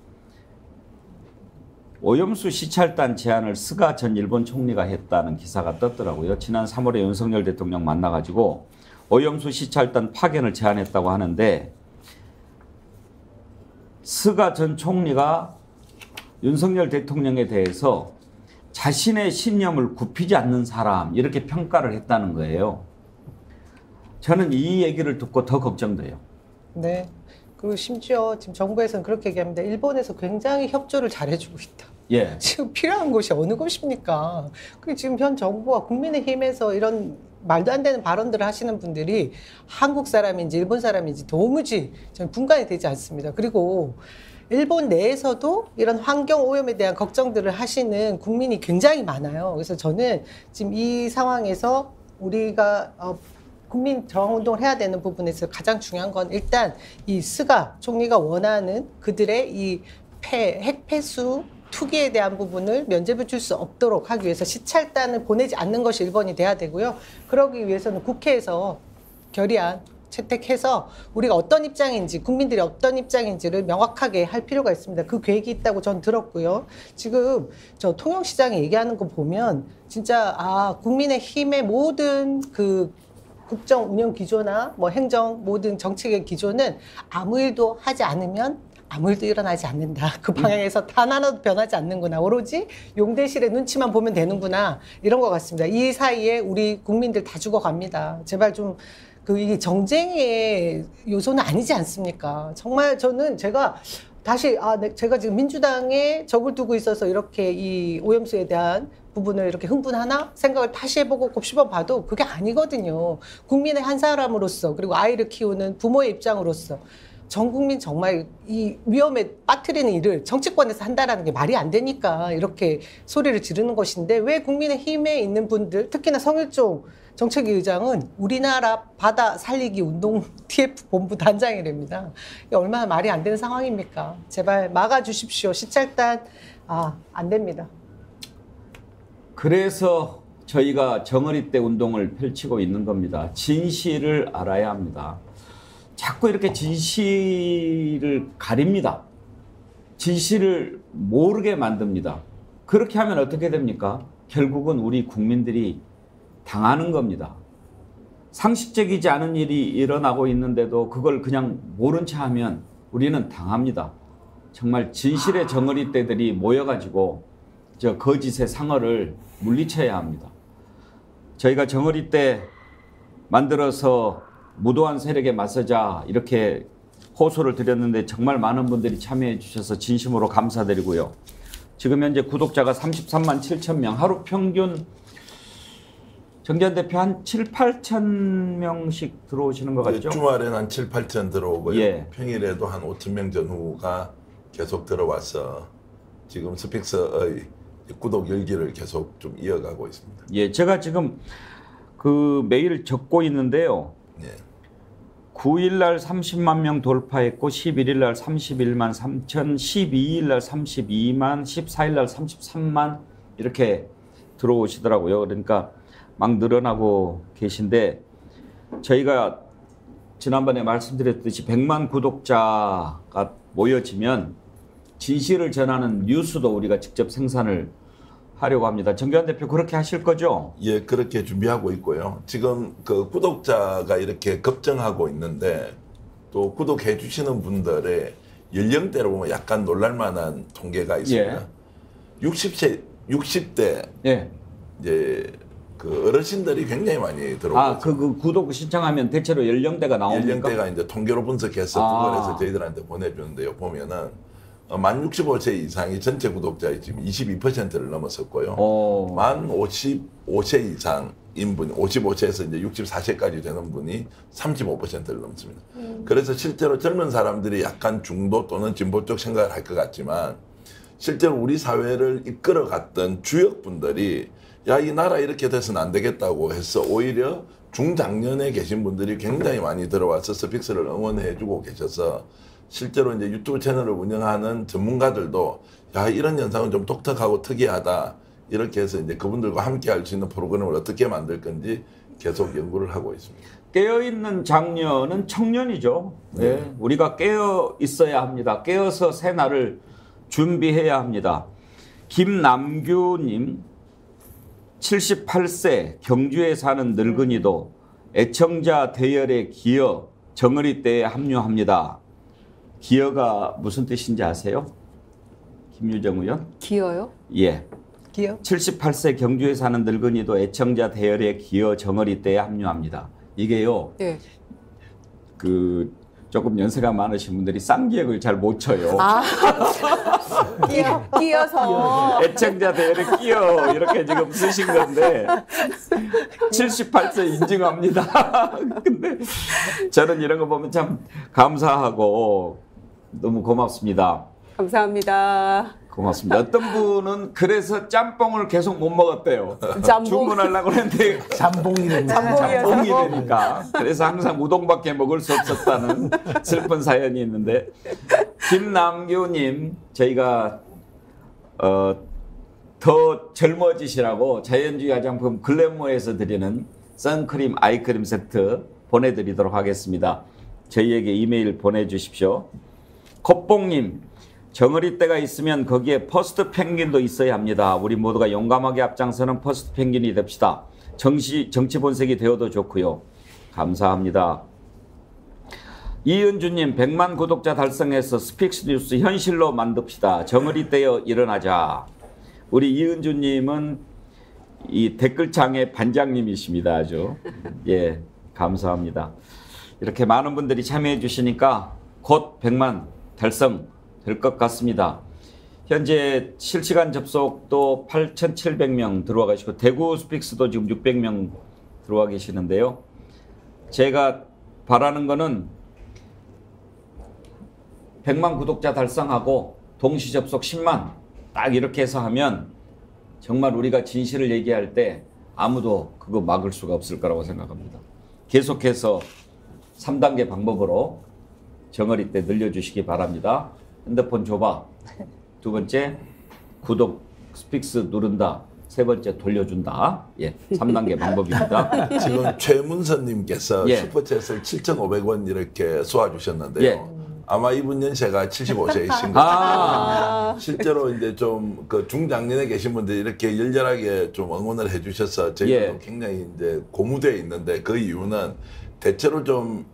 오염수 시찰단 제안을 스가 전 일본 총리가 했다는 기사가 떴더라고요. 지난 3월에 윤석열 대통령 만나가지고 오염수 시찰단 파견을 제안했다고 하는데 스가 전 총리가 윤석열 대통령에 대해서 자신의 신념을 굽히지 않는 사람 이렇게 평가를 했다는 거예요. 저는 이 얘기를 듣고 더 걱정돼요. 네. 그리고 심지어 지금 정부에서는 그렇게 얘기합니다. 일본에서 굉장히 협조를 잘해주고 있다. 예. 지금 필요한 곳이 어느 곳입니까? 그리고 지금 현 정부와 국민의힘에서 이런 말도 안 되는 발언들을 하시는 분들이 한국 사람인지 일본 사람인지 도무지 저는 분간이 되지 않습니다. 그리고 일본 내에서도 이런 환경 오염에 대한 걱정들을 하시는 국민이 굉장히 많아요. 그래서 저는 지금 이 상황에서 우리가 국민 저항운동을 해야 되는 부분에서 가장 중요한 건 일단 이 스가 총리가 원하는 그들의 이 핵폐수 투기에 대한 부분을 면죄부 줄 수 없도록 하기 위해서 시찰단을 보내지 않는 것이 1번이 돼야 되고요. 그러기 위해서는 국회에서 결의안 채택해서 우리가 어떤 입장인지 국민들이 어떤 입장인지를 명확하게 할 필요가 있습니다. 그 계획이 있다고 전 들었고요. 지금 저 통영시장이 얘기하는 거 보면 진짜 국민의힘의 모든 그 국정 운영 기조나 뭐 행정 모든 정책의 기조는 아무 일도 하지 않으면 아무 일도 일어나지 않는다. 그 방향에서 단 하나도 변하지 않는구나. 오로지 용대실의 눈치만 보면 되는구나. 이런 것 같습니다. 이 사이에 우리 국민들 다 죽어갑니다. 제발 좀 이 정쟁의 요소는 아니지 않습니까? 정말 저는 제가 다시 제가 지금 민주당에 적을 두고 있어서 이렇게 이 오염수에 대한 부분을 이렇게 흥분하나 생각을 다시 해보고 곱씹어 봐도 그게 아니거든요. 국민의 한 사람으로서 그리고 아이를 키우는 부모의 입장으로서 전 국민 정말 이 위험에 빠뜨리는 일을 정치권에서 한다라는 게 말이 안 되니까 이렇게 소리를 지르는 것인데 왜 국민의힘에 있는 분들 특히나 성일종 정책위 의장은 우리나라 바다 살리기 운동 TF 본부 단장이랍니다. 이게 얼마나 말이 안 되는 상황입니까? 제발 막아주십시오. 시찰단 안 됩니다. 그래서 저희가 정어리 때 운동을 펼치고 있는 겁니다. 진실을 알아야 합니다. 자꾸 이렇게 진실을 가립니다. 진실을 모르게 만듭니다. 그렇게 하면 어떻게 됩니까? 결국은 우리 국민들이 당하는 겁니다. 상식적이지 않은 일이 일어나고 있는데도 그걸 그냥 모른 체 하면 우리는 당합니다. 정말 진실의 정어리 떼들이 모여가지고 저 거짓의 상어를 물리쳐야 합니다. 저희가 정어리 떼 만들어서 무도한 세력에 맞서자 이렇게 호소를 드렸는데 정말 많은 분들이 참여해 주셔서 진심으로 감사드리고요. 지금 현재 구독자가 33만 7천 명, 하루 평균 정기현 대표 한 7, 8천 명씩 들어오시는 것 같죠? 주말에는 한 7, 8천 들어오고요. 예. 평일에도 한 5천 명 전후가 계속 들어와서 지금 스픽스의 구독 열기를 계속 좀 이어가고 있습니다. 예, 제가 지금 그 매일 적고 있는데요. 예. 9일 날 30만 명 돌파했고 11일 날 31만 3천, 12일 날 32만, 14일 날 33만 이렇게 들어오시더라고요. 그러니까 막 늘어나고 계신데 저희가 지난번에 말씀드렸듯이 100만 구독자가 모여지면 진실을 전하는 뉴스도 우리가 직접 생산을 하려고 합니다. 정교한 대표 그렇게 하실 거죠? 예, 그렇게 준비하고 있고요. 지금 그 구독자가 이렇게 급증하고 있는데 또 구독해 주시는 분들의 연령대로 보면 약간 놀랄만한 통계가 있습니다. 예. 60대 예. 이제 그 어르신들이 굉장히 많이 들어오고 그 구독 신청하면 대체로 연령대가 나옵니까? 연령대가 이제 통계로 분석해서 구글에서 저희들한테 보내주는데요. 보면은 만 65세 이상이 전체 구독자의 지금 22%를 넘었었고요. 만 55세 이상인 분이 55세에서 이제 64세까지 되는 분이 35%를 넘습니다. 그래서 실제로 젊은 사람들이 약간 중도 또는 진보 쪽 생각을 할 것 같지만 실제로 우리 사회를 이끌어갔던 주역분들이 야, 이 나라 이렇게 돼서는 안 되겠다고 해서 오히려 중장년에 계신 분들이 굉장히 많이 들어와서 스픽스를 응원해주고 계셔서 실제로 이제 유튜브 채널을 운영하는 전문가들도 야, 이런 현상은 좀 독특하고 특이하다. 이렇게 해서 이제 그분들과 함께 할 수 있는 프로그램을 어떻게 만들 건지 계속 연구를 하고 있습니다. 깨어있는 장년은 청년이죠. 네. 우리가 깨어 있어야 합니다. 깨어서 새 날을 준비해야 합니다. 김남규님, 78세 경주에 사는 늙은이도 애청자 대열에 기어 정어리대에 합류합니다. 기어가 무슨 뜻인지 아세요? 김유정 의원? 기어요? 예. 기어? 78세 경주에 사는 늙은이도 애청자 대열에 기어 정어리대에 합류합니다. 이게요. 네. 그 조금 연세가 많으신 분들이 쌍기역을 잘 못 쳐요. 끼어서. 애청자 대열에 끼어 이렇게 지금 쓰신 건데 78세 인증합니다. 근데 저는 이런 거 보면 참 감사하고 너무 고맙습니다. 감사합니다. 고맙습니다. 어떤 분은 그래서 짬뽕을 계속 못 먹었대요. 짬뽕. 주문하려고 했는데 잠봉이 됩니다. 짬뽕이 되니까. 그래서 항상 우동밖에 먹을 수 없었다는 슬픈 사연이 있는데 김남규님 저희가 더 젊어지시라고 자연주의 화장품 글래모에서 드리는 선크림 아이크림 세트 보내드리도록 하겠습니다. 저희에게 이메일 보내주십시오. 컵봉님, 정어리대가 있으면 거기에 퍼스트 펭귄도 있어야 합니다. 우리 모두가 용감하게 앞장서는 퍼스트 펭귄이 됩시다. 정치 본색이 되어도 좋고요. 감사합니다. 이은주님, 100만 구독자 달성해서 스픽스 뉴스 현실로 만듭시다. 정어리대여 일어나자. 우리 이은주님은 이 댓글창의 반장님이십니다. 아주. 예, 감사합니다. 이렇게 많은 분들이 참여해 주시니까 곧 100만 달성 될 것 같습니다. 현재 실시간 접속도 8,700명 들어와 계시고 대구 스픽스도 지금 600명 들어와 계시는데요. 제가 바라는 거는 100만 구독자 달성하고 동시 접속 10만 딱 이렇게 해서 하면 정말 우리가 진실을 얘기할 때 아무도 그거 막을 수가 없을 거라고 생각합니다. 계속해서 3단계 방법으로 정어리대 늘려주시기 바랍니다. 핸드폰 줘봐. 두 번째, 구독 스픽스 누른다. 세 번째, 돌려준다. 예, 3단계 방법입니다. 지금 최문선님께서 예. 슈퍼챗을 7,500원 이렇게 쏘아주셨는데요. 예. 아마 이분 연세가 75세이신 거예요. 실제로 이제 좀 그 중장년에 계신 분들이 이렇게 열렬하게 좀 응원을 해주셔서 저희도 예. 굉장히 이제 고무되어 있는데 그 이유는 대체로 좀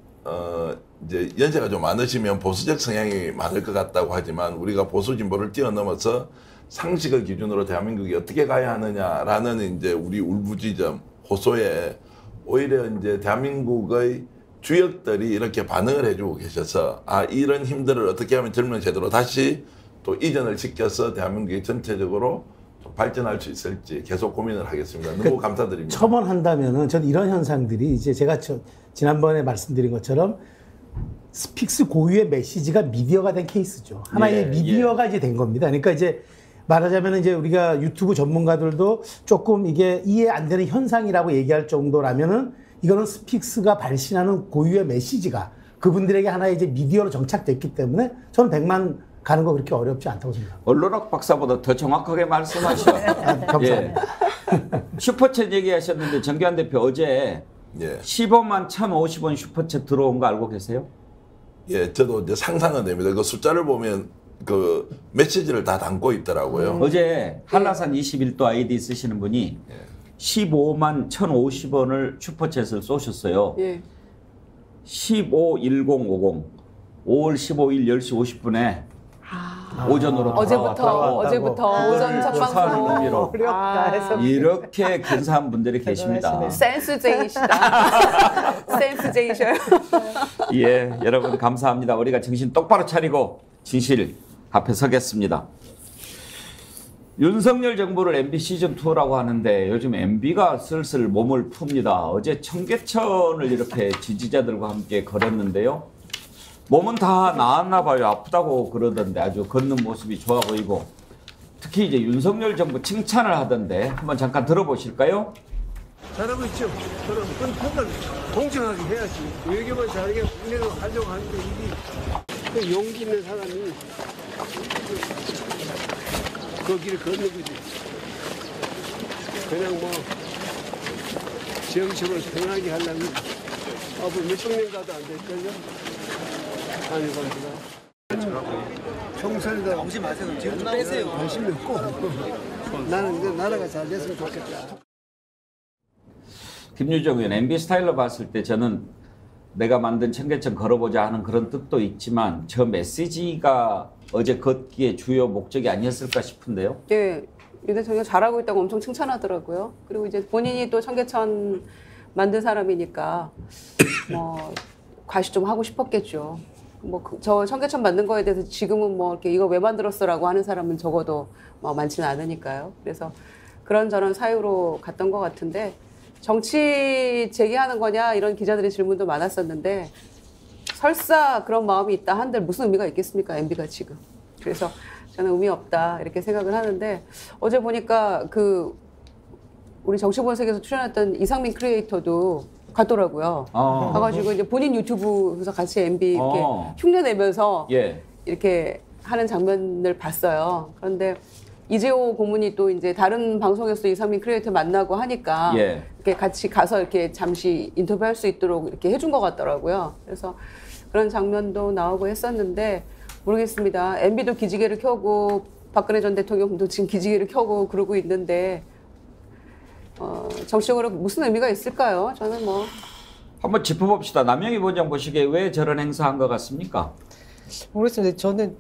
이제 연세가 좀 많으시면 보수적 성향이 많을 것 같다고 하지만 우리가 보수 진보를 뛰어넘어서 상식을 기준으로 대한민국이 어떻게 가야 하느냐라는 이제 우리 울부짖음 호소에 오히려 이제 대한민국의 주역들이 이렇게 반응을 해주고 계셔서 아 이런 힘들을 어떻게 하면 젊은 세대로 다시 또 이전을 시켜서 대한민국이 전체적으로 좀 발전할 수 있을지 계속 고민을 하겠습니다. 너무 감사드립니다. 첨언한다면은 저는 이런 현상들이 이제 제가 지난번에 말씀드린 것처럼 스픽스 고유의 메시지가 미디어가 된 케이스죠. 하나의 예, 미디어가 이제 된 겁니다. 그러니까 이제 말하자면 이제 우리가 유튜브 전문가들도 조금 이게 이해 안 되는 현상이라고 얘기할 정도라면은 이거는 스픽스가 발신하는 고유의 메시지가 그분들에게 하나의 이제 미디어로 정착됐기 때문에 저는 100만 가는 거 그렇게 어렵지 않다고 생각합니다. 언론학 박사보다 더 정확하게 말씀하셔. 감사합니다. 예. 슈퍼챗 얘기하셨는데 정기환 대표 어제 예. 15만 1,050원 슈퍼챗 들어온 거 알고 계세요? 예, 저도 이제 상상은 됩니다. 그 숫자를 보면 그 메시지를 다 담고 있더라고요. 어제 한라산 21도 아이디 쓰시는 분이 15만 1,050원을 슈퍼챗을 쏘셨어요. 예. 151050 5월 15일 10시 50분에 오전으로 어제부터 오전 첫 방송. 의미로 어렵다 해서 이렇게 근사한 분들이 계십니다. 센스제이시다. 센스제이셔요. 예, 여러분 감사합니다. 우리가 정신 똑바로 차리고 진실 앞에 서겠습니다. 윤석열 정부를 MB 시즌2라고 하는데 요즘 MB가 슬슬 몸을 풉니다. 어제 청계천을 이렇게 지지자들과 함께 걸었는데요. 몸은 다 나았나 봐요. 아프다고 그러던데 아주 걷는 모습이 좋아 보이고 특히 이제 윤석열 정부 칭찬을 하던데 한번 잠깐 들어보실까요? 잘하고 있죠. 그럼 그건 평가를 공정하게 해야지. 외교만 잘하게 국내로 하려고 하는데 이게 그 용기 있는 사람이 그 길을 걷는 거지. 그냥 뭐 정식으로 편하게 하려면 앞으로 몇백 년 가도 안 될걸요. 아니 건지가. 총선에다 오지 마세요. 지금 좀 빼세요. 관심이 없고 나는 이제 나라가 잘 됐으면 좋겠다. 김유정 의원, MB 스타일로 봤을 때 저는 내가 만든 청계천 걸어보자 하는 그런 뜻도 있지만 저 메시지가 어제 걷기의 주요 목적이 아니었을까 싶은데요. 예, 유 대통령 잘하고 있다고 엄청 칭찬하더라고요. 그리고 이제 본인이 또 청계천 만든 사람이니까 뭐 과시 좀 하고 싶었겠죠. 뭐 저 청계천 만든 거에 대해서 지금은 뭐 이렇게 이거 왜 만들었어라고 하는 사람은 적어도 뭐 많지는 않으니까요. 그래서 그런저런 사유로 갔던 것 같은데 정치 제기하는 거냐 이런 기자들의 질문도 많았었는데 설사 그런 마음이 있다 한들 무슨 의미가 있겠습니까? MB가 지금. 그래서 저는 의미 없다 이렇게 생각을 하는데 어제 보니까 그 우리 정치본색에서 출연했던 이상민 크리에이터도 갔더라고요. 가가지고 이제 본인 유튜브에서 같이 MB 이렇게 흉내내면서 예. 이렇게 하는 장면을 봤어요. 그런데 이재호 고문이 또 이제 다른 방송에서 이상민 크리에이터 만나고 하니까 예. 이렇게 같이 가서 이렇게 잠시 인터뷰할 수 있도록 이렇게 해준 것 같더라고요. 그래서 그런 장면도 나오고 했었는데 모르겠습니다. MB도 기지개를 켜고 박근혜 전 대통령도 지금 기지개를 켜고 그러고 있는데 정치적으로 무슨 의미가 있을까요? 저는 뭐 한번 짚어봅시다. 남영희 본장 보시기에 왜 저런 행사한 것 같습니까? 모르겠습니다. 저는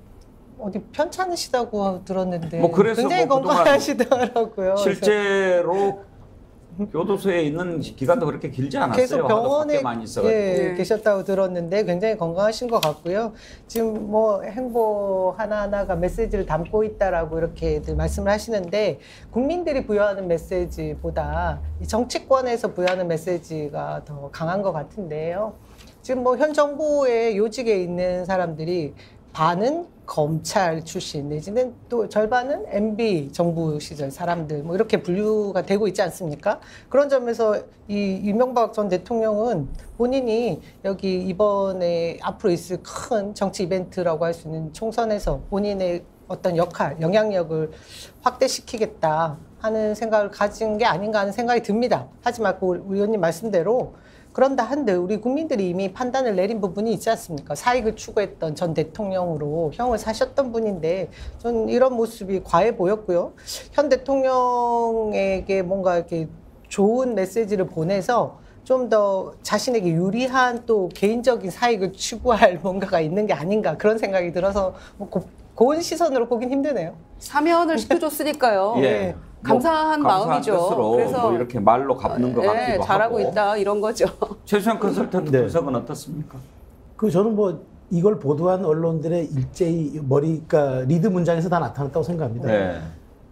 어디 편찮으시다고 들었는데 뭐 그래서 굉장히 뭐 그동안 건강하시더라고요. 실제로 교도소에 있는 기간도 그렇게 길지 않았어요. 계속 병원에 많이 있어가지고. 예, 계셨다고 들었는데 굉장히 건강하신 것 같고요. 지금 뭐 행보 하나하나가 메시지를 담고 있다라고 이렇게들 말씀을 하시는데 국민들이 부여하는 메시지보다 이 정치권에서 부여하는 메시지가 더 강한 것 같은데요. 지금 뭐 현 정부의 요직에 있는 사람들이 반은 검찰 출신 내지는 또 절반은 MB 정부 시절 사람들 뭐 이렇게 분류가 되고 있지 않습니까? 그런 점에서 이 이명박 전 대통령은 본인이 여기 이번에 앞으로 있을 큰 정치 이벤트라고 할 수 있는 총선에서 본인의 어떤 역할, 영향력을 확대시키겠다 하는 생각을 가진 게 아닌가 하는 생각이 듭니다. 하지만 그 의원님 말씀대로 그런다 한들 우리 국민들이 이미 판단을 내린 부분이 있지 않습니까? 사익을 추구했던 전 대통령으로 형을 사셨던 분인데 저는 이런 모습이 과해 보였고요. 현 대통령에게 뭔가 이렇게 좋은 메시지를 보내서 좀 더 자신에게 유리한 또 개인적인 사익을 추구할 뭔가가 있는 게 아닌가 그런 생각이 들어서 뭐 고운 시선으로 보긴 힘드네요. 사면을 시켜줬으니까요. 예. 감사한 마음이죠. 그래서 뭐 이렇게 말로 갚는 것 같기도 잘하고 하고. 있다 이런 거죠. 최수영 컨설턴트 분석은 어떻습니까? 그 저는 뭐 이걸 보도한 언론들의 일제히 그러니까 리드 문장에서 다 나타났다고 생각합니다. 네.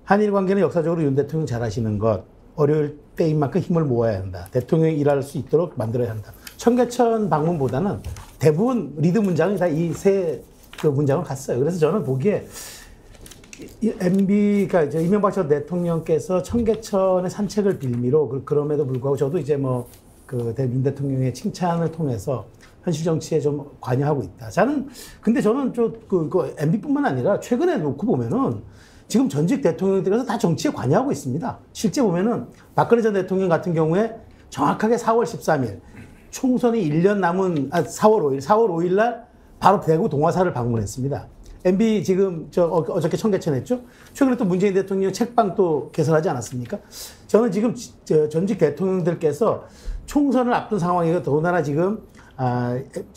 한일 관계는 역사적으로 윤 대통령 잘하시는 것, 어려울 때인 만큼 힘을 모아야 한다. 대통령이 일할 수 있도록 만들어야 한다. 청계천 방문보다는 대부분 리드 문장이 다 이 세 그 문장을 갔어요. 그래서 저는 보기에 MB가 이제 이명박 전 대통령께서 청계천의 산책을 빌미로 그럼에도 불구하고 저도 이제 윤 대통령의 칭찬을 통해서 현실 정치에 좀 관여하고 있다. 근데 저는 그 MB뿐만 아니라 최근에 놓고 보면은 지금 전직 대통령들에서 다 정치에 관여하고 있습니다. 실제 보면은 박근혜 전 대통령 같은 경우에 정확하게 4월 13일 총선이 1년 남은 4월 5일 날 바로 대구 동화사를 방문했습니다. MB 지금 어저께 청계천 했죠? 최근에 또 문재인 대통령 책방 또 개설하지 않았습니까? 저는 지금 전직 대통령들께서 총선을 앞둔 상황이고 더군다나 지금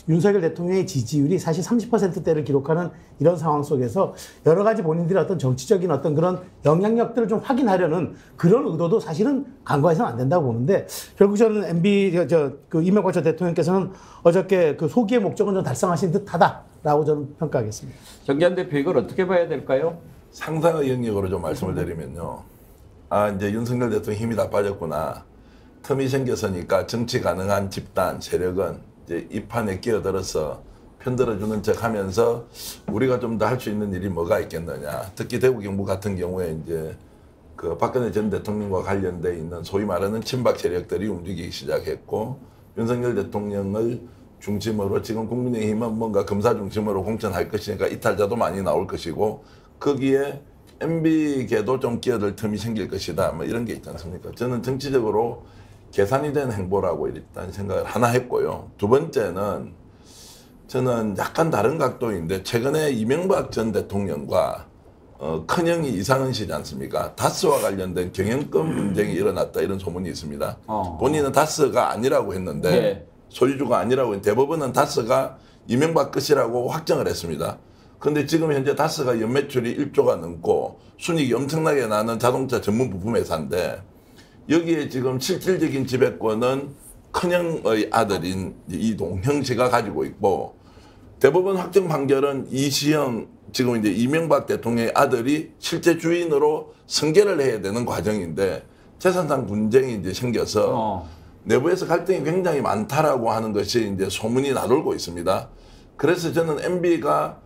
윤석열 대통령의 지지율이 사실 30%대를 기록하는 이런 상황 속에서 여러 가지 본인들의 어떤 정치적인 어떤 그런 영향력들을 좀 확인하려는 그런 의도도 사실은 간과해서는 안 된다고 보는데 결국 저는 이명박 전 대통령께서는 어저께 그 소기의 목적은 좀 달성하신 듯하다라고 저는 평가하겠습니다. 정기환 대표 이걸 어떻게 봐야 될까요? 상상의 영역으로 좀 말씀을 드리면요. 이제 윤석열 대통령 힘이 다 빠졌구나. 틈이 생겼으니까 정치 가능한 집단, 세력은 이제 이 판에 끼어들어서 편들어주는 척 하면서 우리가 좀 더 할 수 있는 일이 뭐가 있겠느냐. 특히 대구 경북 같은 경우에 이제 그 박근혜 전 대통령과 관련돼 있는 소위 말하는 친박 세력들이 움직이기 시작했고 윤석열 대통령을 중심으로 지금 국민의힘은 뭔가 검사 중심으로 공천할 것이니까 이탈자도 많이 나올 것이고 거기에 MB계도 좀 끼어들 틈이 생길 것이다. 뭐 이런 게 있지 않습니까? 저는 정치적으로 계산이 된 행보라고 일단 생각을 하나 했고요. 두 번째는 저는 약간 다른 각도인데 최근에 이명박 전 대통령과 큰형이 이상은 씨지 않습니까? 다스와 관련된 경영권 분쟁이 일어났다 이런 소문이 있습니다. 본인은 다스가 아니라고 했는데 네. 소유주가 아니라고 했는데 대법원은 다스가 이명박 것이라고 확정을 했습니다. 그런데 지금 현재 다스가 연매출이 1조가 넘고 순이익이 엄청나게 나는 자동차 전문 부품 회사인데 여기에 지금 실질적인 지배권은 큰형의 아들인 이동형 씨가 가지고 있고 대법원 확정 판결은 이시영 지금 이제 이명박 대통령의 아들이 실제 주인으로 승계를 해야 되는 과정인데 재산상 분쟁이 이제 생겨서 내부에서 갈등이 굉장히 많다라고 하는 것이 이제 소문이 나돌고 있습니다. 그래서 저는 MB가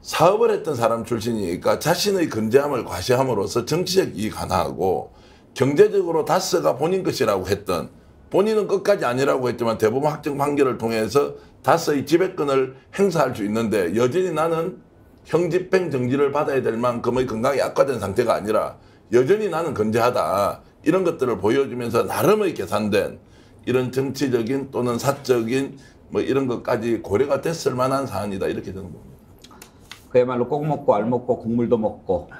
사업을 했던 사람 출신이니까 자신의 건재함을 과시함으로써 정치적 이익 하나 하고 경제적으로 다스가 본인 것이라고 했던 본인은 끝까지 아니라고 했지만 대법원 확정 판결을 통해서 다스의 지배권을 행사할 수 있는데 여전히 나는 형집행 정지를 받아야 될 만큼의 건강이 악화된 상태가 아니라 여전히 나는 건재하다. 이런 것들을 보여주면서 나름의 계산된 이런 정치적인 또는 사적인 뭐 이런 것까지 고려가 됐을 만한 사안이다. 이렇게 저는 봅니다. 그야말로 꼭 먹고 알 먹고 국물도 먹고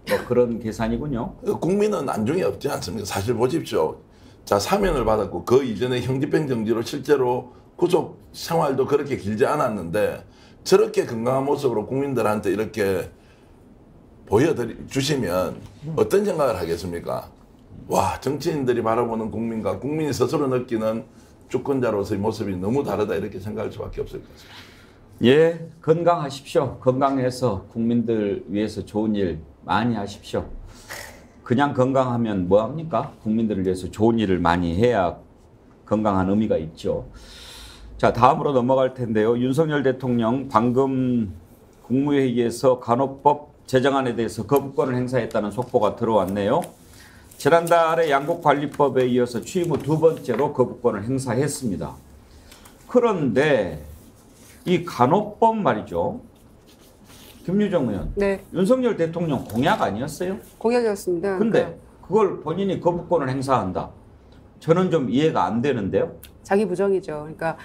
뭐 그런 계산이군요. 국민은 안중에 없지 않습니까? 사실 보십시오. 자, 사면을 받았고 그 이전에 형집행 정지로 실제로 구속 생활도 그렇게 길지 않았는데 저렇게 건강한 모습으로 국민들한테 이렇게 보여주시면 어떤 생각을 하겠습니까? 와, 정치인들이 바라보는 국민과 국민이 스스로 느끼는 주권자로서의 모습이 너무 다르다 이렇게 생각할 수밖에 없을 것 같습니다. 예, 건강하십시오. 건강해서 국민들 위해서 좋은 일 많이 하십시오. 그냥 건강하면 뭐합니까? 국민들을 위해서 좋은 일을 많이 해야 건강한 의미가 있죠. 자, 다음으로 넘어갈 텐데요. 윤석열 대통령 방금 국무회의에서 간호법 제정안에 대해서 거부권을 행사했다는 속보가 들어왔네요. 지난달에 양곡관리법에 이어서 취임 후 두 번째로 거부권을 행사했습니다. 그런데 이 간호법 말이죠. 김유정 의원. 네. 윤석열 대통령 공약 아니었어요? 공약이었습니다. 근데 그걸 본인이 거부권을 행사한다. 저는 좀 이해가 안 되는데요. 자기 부정이죠. 그러니까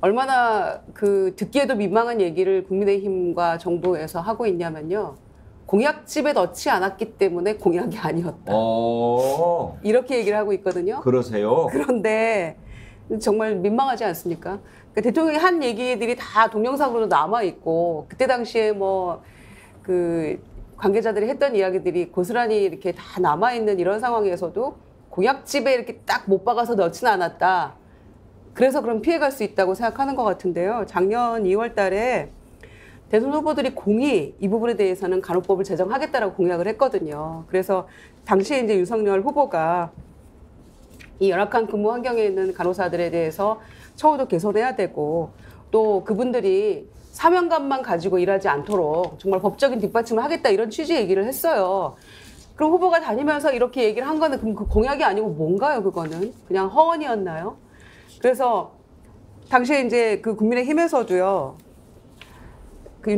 얼마나 그 듣기에도 민망한 얘기를 국민의힘과 정부에서 하고 있냐면요. 공약집에 넣지 않았기 때문에 공약이 아니었다. 이렇게 얘기를 하고 있거든요. 그러세요? 그런데 정말 민망하지 않습니까? 그러니까 대통령이 한 얘기들이 다 동영상으로도 남아있고 그때 당시에 뭐 그 관계자들이 했던 이야기들이 고스란히 이렇게 다 남아있는 이런 상황에서도 공약집에 이렇게 딱 못 박아서 넣지는 않았다. 그래서 그럼 피해갈 수 있다고 생각하는 것 같은데요. 작년 2월 달에 대선 후보들이 공히 이 부분에 대해서는 간호법을 제정하겠다라고 공약을 했거든요. 그래서 당시에 이제 윤석열 후보가 이 열악한 근무 환경에 있는 간호사들에 대해서 처우도 개선해야 되고 또 그분들이 사명감만 가지고 일하지 않도록 정말 법적인 뒷받침을 하겠다 이런 취지 얘기를 했어요. 그럼 후보가 다니면서 이렇게 얘기를 한 거는 그럼 그 공약이 아니고 뭔가요? 그거는 그냥 허언이었나요? 그래서 당시에 이제 그 국민의힘에서도요. 그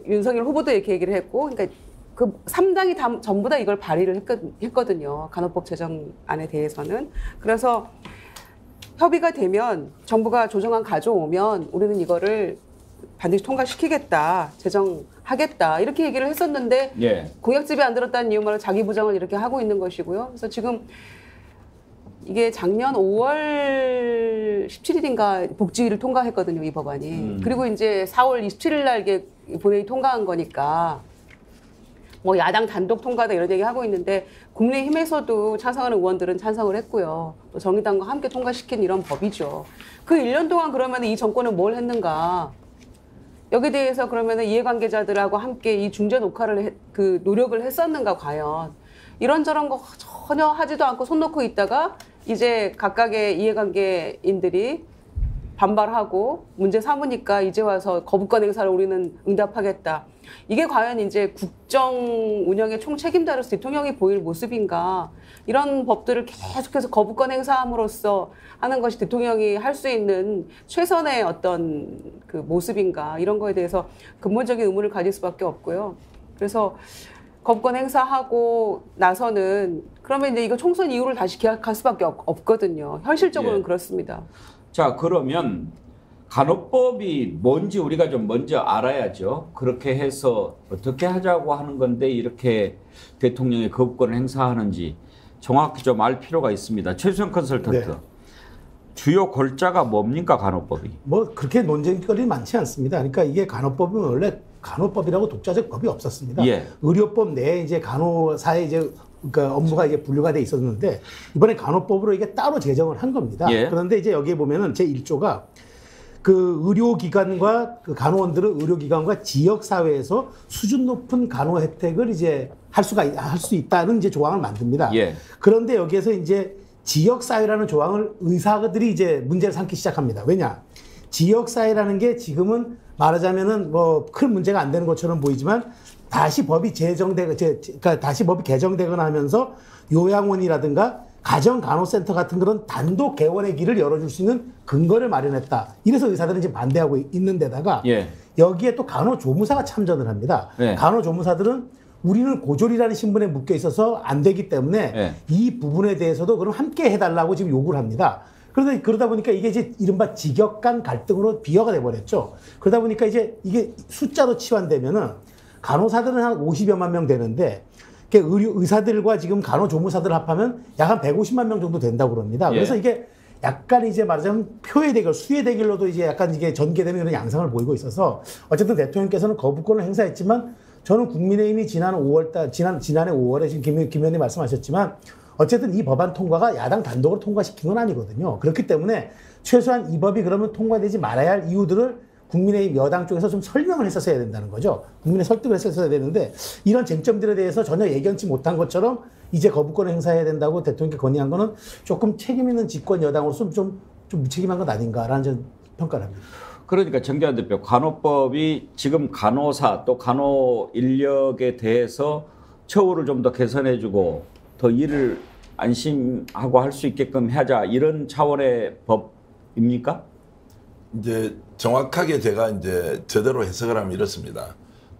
윤석열 후보도 이렇게 얘기를 했고, 그러니까 그 3당이 전부 다 이걸 발의를 했거든요. 간호법 제정안에 대해서는. 그래서 협의가 되면 정부가 조정안 가져오면 우리는 이거를 반드시 통과시키겠다, 제정하겠다 이렇게 얘기를 했었는데 예. 공약집에 안 들었다는 이유만으로 자기 부정을 이렇게 하고 있는 것이고요. 그래서 지금 이게 작년 5월 17일인가 복지위를 통과했거든요, 이 법안이. 그리고 이제 4월 27일 날 이게 본회의 통과한 거니까 뭐 야당 단독 통과다 이런 얘기 하고 있는데 국민의힘에서도 찬성하는 의원들은 찬성을 했고요. 또 정의당과 함께 통과시킨 이런 법이죠. 그 1년 동안 그러면 이 정권은 뭘 했는가? 여기에 대해서 그러면 이해관계자들하고 함께 이 중재 녹화를 그 노력을 했었는가 과연? 이런저런 거 전혀 하지도 않고 손 놓고 있다가 이제 각각의 이해관계인들이 반발하고 문제 삼으니까 이제 와서 거부권 행사를 우리는 응답하겠다. 이게 과연 이제 국정 운영의 총책임자로서 대통령이 보일 모습인가. 이런 법들을 계속해서 거부권 행사함으로써 하는 것이 대통령이 할 수 있는 최선의 어떤 그 모습인가. 이런 거에 대해서 근본적인 의문을 가질 수밖에 없고요. 그래서 거부권 행사하고 나서는 그러면 이제 이거 총선 이후를 다시 기약할 수밖에 없거든요. 현실적으로는 예. 그렇습니다. 자, 그러면 간호법이 뭔지 우리가 좀 먼저 알아야죠. 그렇게 해서 어떻게 하자고 하는 건데 이렇게 대통령의 거부권을 행사하는지 정확히 좀 알 필요가 있습니다. 최수영 컨설턴트. 네. 주요 골자가 뭡니까, 간호법이? 뭐 그렇게 논쟁거리 많지 않습니다. 그러니까 이게 간호법은 원래 간호법이라고 독자적 법이 없었습니다. 예. 의료법 내에 이제 간호사의 이제 그러니까 업무가 이제 분류가 돼 있었는데 이번에 간호법으로 이게 따로 제정을 한 겁니다. 예. 그런데 이제 여기에 보면은 제 1조가 그 의료기관과 그 간호원들은 의료기관과 지역사회에서 수준 높은 간호 혜택을 이제 할 수 있다는 이제 조항을 만듭니다. 예. 그런데 여기에서 이제 지역사회라는 조항을 의사들이 이제 문제를 삼기 시작합니다. 왜냐? 지역사회라는 게 지금은 말하자면은 뭐 큰 문제가 안 되는 것처럼 보이지만 다시 법이 그러니까 다시 법이 개정되거나 하면서 요양원이라든가 가정간호센터 같은 그런 단독 개원의 길을 열어줄 수 있는 근거를 마련했다. 이래서 의사들은 이제 반대하고 있는 데다가 예. 여기에 또 간호조무사가 참전을 합니다. 예. 간호조무사들은 우리는 고졸이라는 신분에 묶여 있어서 안 되기 때문에 예. 이 부분에 대해서도 그럼 함께 해달라고 지금 요구를 합니다. 그러다 보니까 이게 이제 이른바 직역 간 갈등으로 비화가 돼버렸죠. 그러다 보니까 이제 이게 숫자로 치환되면은 간호사들은 한 50여만 명 되는데 의사들과 지금 간호조무사들 합하면 약 한 150만 명 정도 된다고 그럽니다. 예. 그래서 이게 약간 이제 말하자면 표의 대결, 수의 대결로도 이제 약간 이게 전개되는 그런 양상을 보이고 있어서 어쨌든 대통령께서는 거부권을 행사했지만 저는 국민의힘이 지난해 5월에 지금 김 의원님 말씀하셨지만 어쨌든 이 법안 통과가 야당 단독으로 통과시킨 건 아니거든요. 그렇기 때문에 최소한 이 법이 그러면 통과되지 말아야 할 이유들을 국민의힘 여당 쪽에서 좀 설명을 했었어야 된다는 거죠. 국민의 설득을 했었어야 되는데 이런 쟁점들에 대해서 전혀 예견치 못한 것처럼 이제 거부권을 행사해야 된다고 대통령께 건의한 거는 조금 책임 있는 집권 여당으로서 좀 무책임한 것 아닌가라는 평가를 합니다. 그러니까 정기환 대표, 간호법이 지금 간호사 또 간호 인력에 대해서 처우를 좀 더 개선해주고 더 일을 안심하고 할 수 있게끔 하자 이런 차원의 법입니까? 이제 정확하게 제가 이제 제대로 해석을 하면 이렇습니다.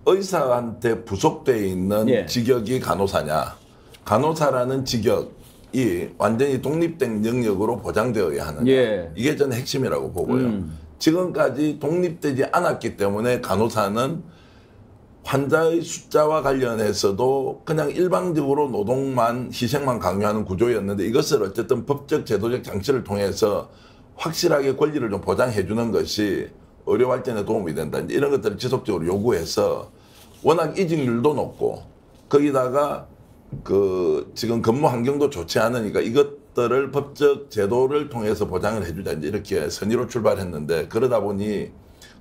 의사한테 부속되어 있는 예. 직역이 간호사냐? 간호사라는 직역이 완전히 독립된 영역으로 보장되어야 하느냐? 예. 이게 저는 핵심이라고 보고요. 지금까지 독립되지 않았기 때문에 간호사는 환자의 숫자와 관련해서도 그냥 일방적으로 노동만 희생만 강요하는 구조였는데 이것을 어쨌든 법적 제도적 장치를 통해서 확실하게 권리를 좀 보장해 주는 것이 의료 발전에 도움이 된다. 이런 것들을 지속적으로 요구해서 워낙 이직률도 높고 거기다가 그 지금 근무 환경도 좋지 않으니까 이것들을 법적 제도를 통해서 보장을 해주자 이렇게 선의로 출발했는데 그러다 보니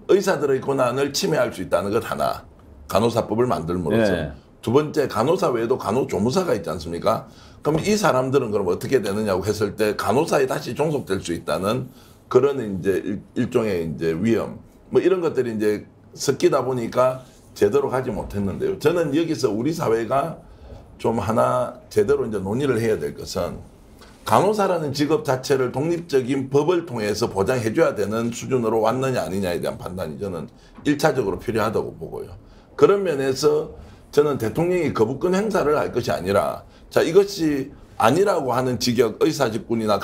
의사들의 권한을 침해할 수 있다는 것 하나 간호사법을 만들므로써 네. 두 번째 간호사 외에도 간호조무사가 있지 않습니까? 그럼 이 사람들은 그럼 어떻게 되느냐고 했을 때 간호사에 다시 종속될 수 있다는 그런 이제 일종의 이제 위험 뭐 이런 것들이 이제 섞이다 보니까 제대로 가지 못했는데요. 저는 여기서 우리 사회가 좀 하나 제대로 이제 논의를 해야 될 것은 간호사라는 직업 자체를 독립적인 법을 통해서 보장해줘야 되는 수준으로 왔느냐 아니냐에 대한 판단이 저는 1차적으로 필요하다고 보고요. 그런 면에서 저는 대통령이 거부권 행사를 할 것이 아니라 자 이것이 아니라고 하는 직역 의사 직군이나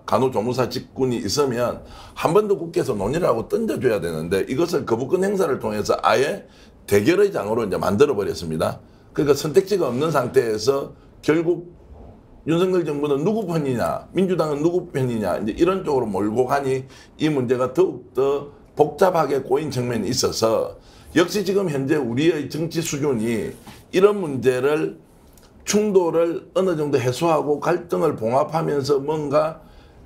간호조무사 직군이 있으면 한 번 더 국회에서 논의를 하고 던져줘야 되는데 이것을 거부권 행사를 통해서 아예 대결의 장으로 이제 만들어 버렸습니다. 그러니까 선택지가 없는 상태에서 결국 윤석열 정부는 누구 편이냐, 민주당은 누구 편이냐 이제 이런 쪽으로 몰고 가니 이 문제가 더욱더 복잡하게 꼬인 측면이 있어서 역시 지금 현재 우리의 정치 수준이 이런 문제를 충돌을 어느 정도 해소하고 갈등을 봉합하면서 뭔가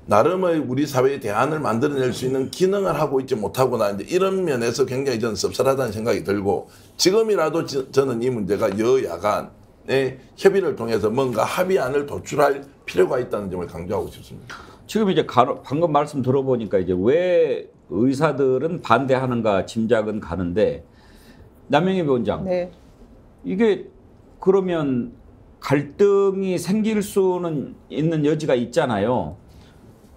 나름의 우리 사회의 대안을 만들어낼 수 있는 기능을 하고 있지 못하구나 이제 이런 면에서 굉장히 저는 씁쓸하다는 생각이 들고 지금이라도 저는 이 문제가 여야간의 협의를 통해서 뭔가 합의안을 도출할 필요가 있다는 점을 강조하고 싶습니다. 지금 이제 방금 말씀 들어보니까 이제 왜 의사들은 반대하는가 짐작은 가는데 남영희 위원장, 네. 이게 그러면 갈등이 생길 수는 있는 여지가 있잖아요.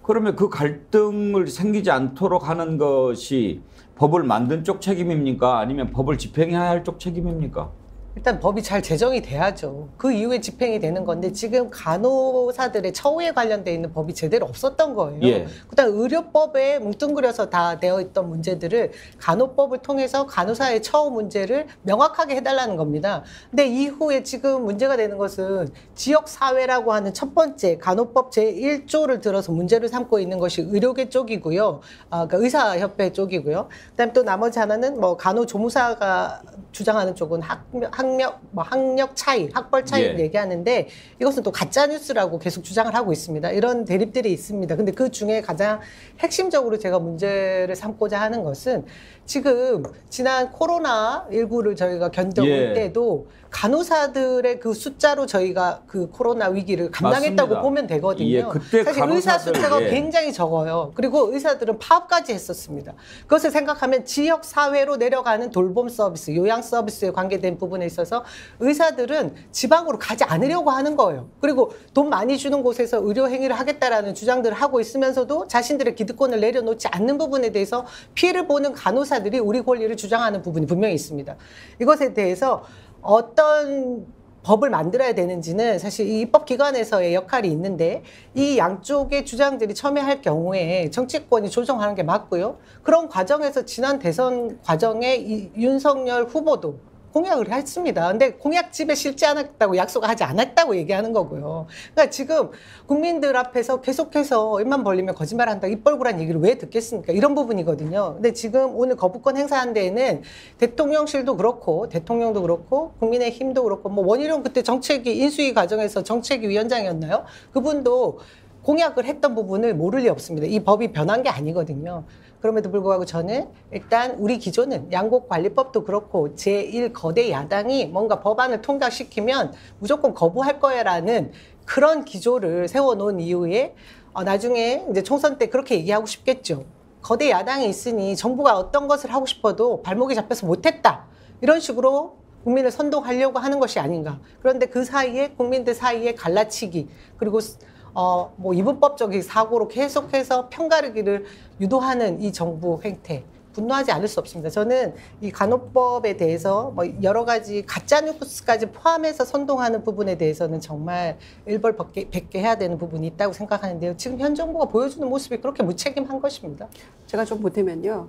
그러면 그 갈등을 생기지 않도록 하는 것이 법을 만든 쪽 책임입니까? 아니면 법을 집행해야 할 쪽 책임입니까? 일단 법이 잘 제정이 돼야죠. 그 이후에 집행이 되는 건데 지금 간호사들의 처우에 관련돼 있는 법이 제대로 없었던 거예요. 예. 그다음 의료법에 뭉뚱그려서 다 되어 있던 문제들을 간호법을 통해서 간호사의 처우 문제를 명확하게 해달라는 겁니다. 근데 이후에 지금 문제가 되는 것은 지역사회라고 하는 첫 번째 간호법 제1조를 들어서 문제를 삼고 있는 것이 의료계 쪽이고요. 그러니까 의사협회 쪽이고요. 그다음 또 나머지 하나는 뭐 간호조무사가 주장하는 쪽은 학력 차이, 학벌 차이를 예. 얘기하는데 이것은 또 가짜 뉴스라고 계속 주장을 하고 있습니다. 이런 대립들이 있습니다. 근데 그 중에 가장 핵심적으로 제가 문제를 삼고자 하는 것은 지금 지난 코로나19를 저희가 견뎌올 예. 때도 간호사들의 그 숫자로 저희가 그 코로나 위기를 감당했다고 맞습니다. 보면 되거든요. 예, 그때 사실 의사 간호사들, 숫자가 예. 굉장히 적어요. 그리고 의사들은 파업까지 했었습니다. 그것을 생각하면 지역 사회로 내려가는 돌봄 서비스, 요양 서비스에 관계된 부분에 있어서 의사들은 지방으로 가지 않으려고 하는 거예요. 그리고 돈 많이 주는 곳에서 의료 행위를 하겠다라는 주장들을 하고 있으면서도 자신들의 기득권을 내려놓지 않는 부분에 대해서 피해를 보는 간호사들이 우리 권리를 주장하는 부분이 분명히 있습니다. 이것에 대해서 어떤 법을 만들어야 되는지는 사실 이 입법기관에서의 역할이 있는데 이 양쪽의 주장들이 첨예할 경우에 정치권이 조정하는 게 맞고요. 그런 과정에서 지난 대선 과정에 이 윤석열 후보도 공약을 했습니다. 근데 공약집에 실지 않았다고 약속하지 않았다고 얘기하는 거고요. 그러니까 지금 국민들 앞에서 계속해서 입만 벌리면 거짓말한다, 입 벌구란 얘기를 왜 듣겠습니까? 이런 부분이거든요. 근데 지금 오늘 거부권 행사한 데에는 대통령실도 그렇고 대통령도 그렇고 국민의힘도 그렇고 뭐 원희룡 그때 정책위 인수위 과정에서 정책위 위원장이었나요? 그분도 공약을 했던 부분을 모를 리 없습니다. 이 법이 변한 게 아니거든요. 그럼에도 불구하고 저는 일단 우리 기조는 양곡관리법도 그렇고 제1 거대 야당이 뭔가 법안을 통과시키면 무조건 거부할 거야라는 그런 기조를 세워놓은 이후에 나중에 이제 총선 때 그렇게 얘기하고 싶겠죠. 거대 야당이 있으니 정부가 어떤 것을 하고 싶어도 발목이 잡혀서 못했다. 이런 식으로 국민을 선동하려고 하는 것이 아닌가. 그런데 그 사이에 국민들 사이에 갈라치기 그리고 뭐 이분법적인 사고로 계속해서 편가르기를 유도하는 이 정부 행태 분노하지 않을 수 없습니다. 저는 이 간호법에 대해서 뭐 여러 가지 가짜 뉴스까지 포함해서 선동하는 부분에 대해서는 정말 일벌 백계 해야 되는 부분이 있다고 생각하는데요. 지금 현 정부가 보여주는 모습이 그렇게 무책임한 것입니다. 제가 좀 보태면요.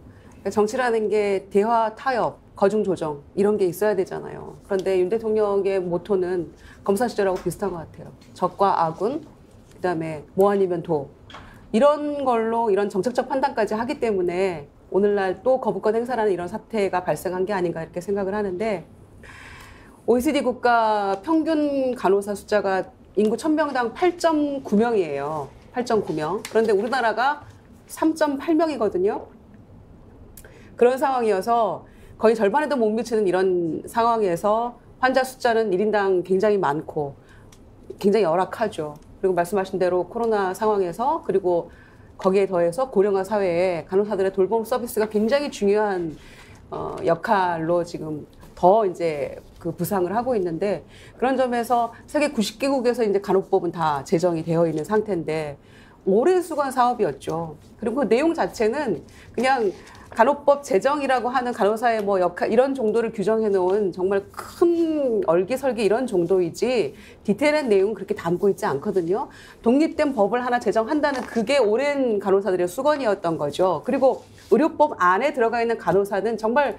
정치라는 게 대화, 타협, 거중 조정 이런 게 있어야 되잖아요. 그런데 윤 대통령의 모토는 검사 시절하고 비슷한 것 같아요. 적과 아군, 그다음에 뭐 아니면 도 이런 걸로 이런 정책적 판단까지 하기 때문에 오늘날 또 거부권 행사라는 이런 사태가 발생한 게 아닌가 이렇게 생각을 하는데 OECD 국가 평균 간호사 숫자가 인구 1000명당 8.9명이에요. 8.9명. 그런데 우리나라가 3.8명이거든요. 그런 상황이어서 거의 절반에도 못 미치는 이런 상황에서 환자 숫자는 1인당 굉장히 많고 굉장히 열악하죠. 그리고 말씀하신 대로 코로나 상황에서 그리고 거기에 더해서 고령화 사회에 간호사들의 돌봄 서비스가 굉장히 중요한 역할로 지금 더 이제 그 부상을 하고 있는데 그런 점에서 세계 90개국에서 이제 간호법은 다 제정이 되어 있는 상태인데 오랜 수건 사업이었죠. 그리고 그 내용 자체는 그냥 간호법 제정이라고 하는 간호사의 뭐 역할 이런 정도를 규정해 놓은 정말 큰 얼기설기 이런 정도이지 디테일한 내용은 그렇게 담고 있지 않거든요. 독립된 법을 하나 제정한다는 그게 오랜 간호사들의 수건이었던 거죠. 그리고 의료법 안에 들어가 있는 간호사는 정말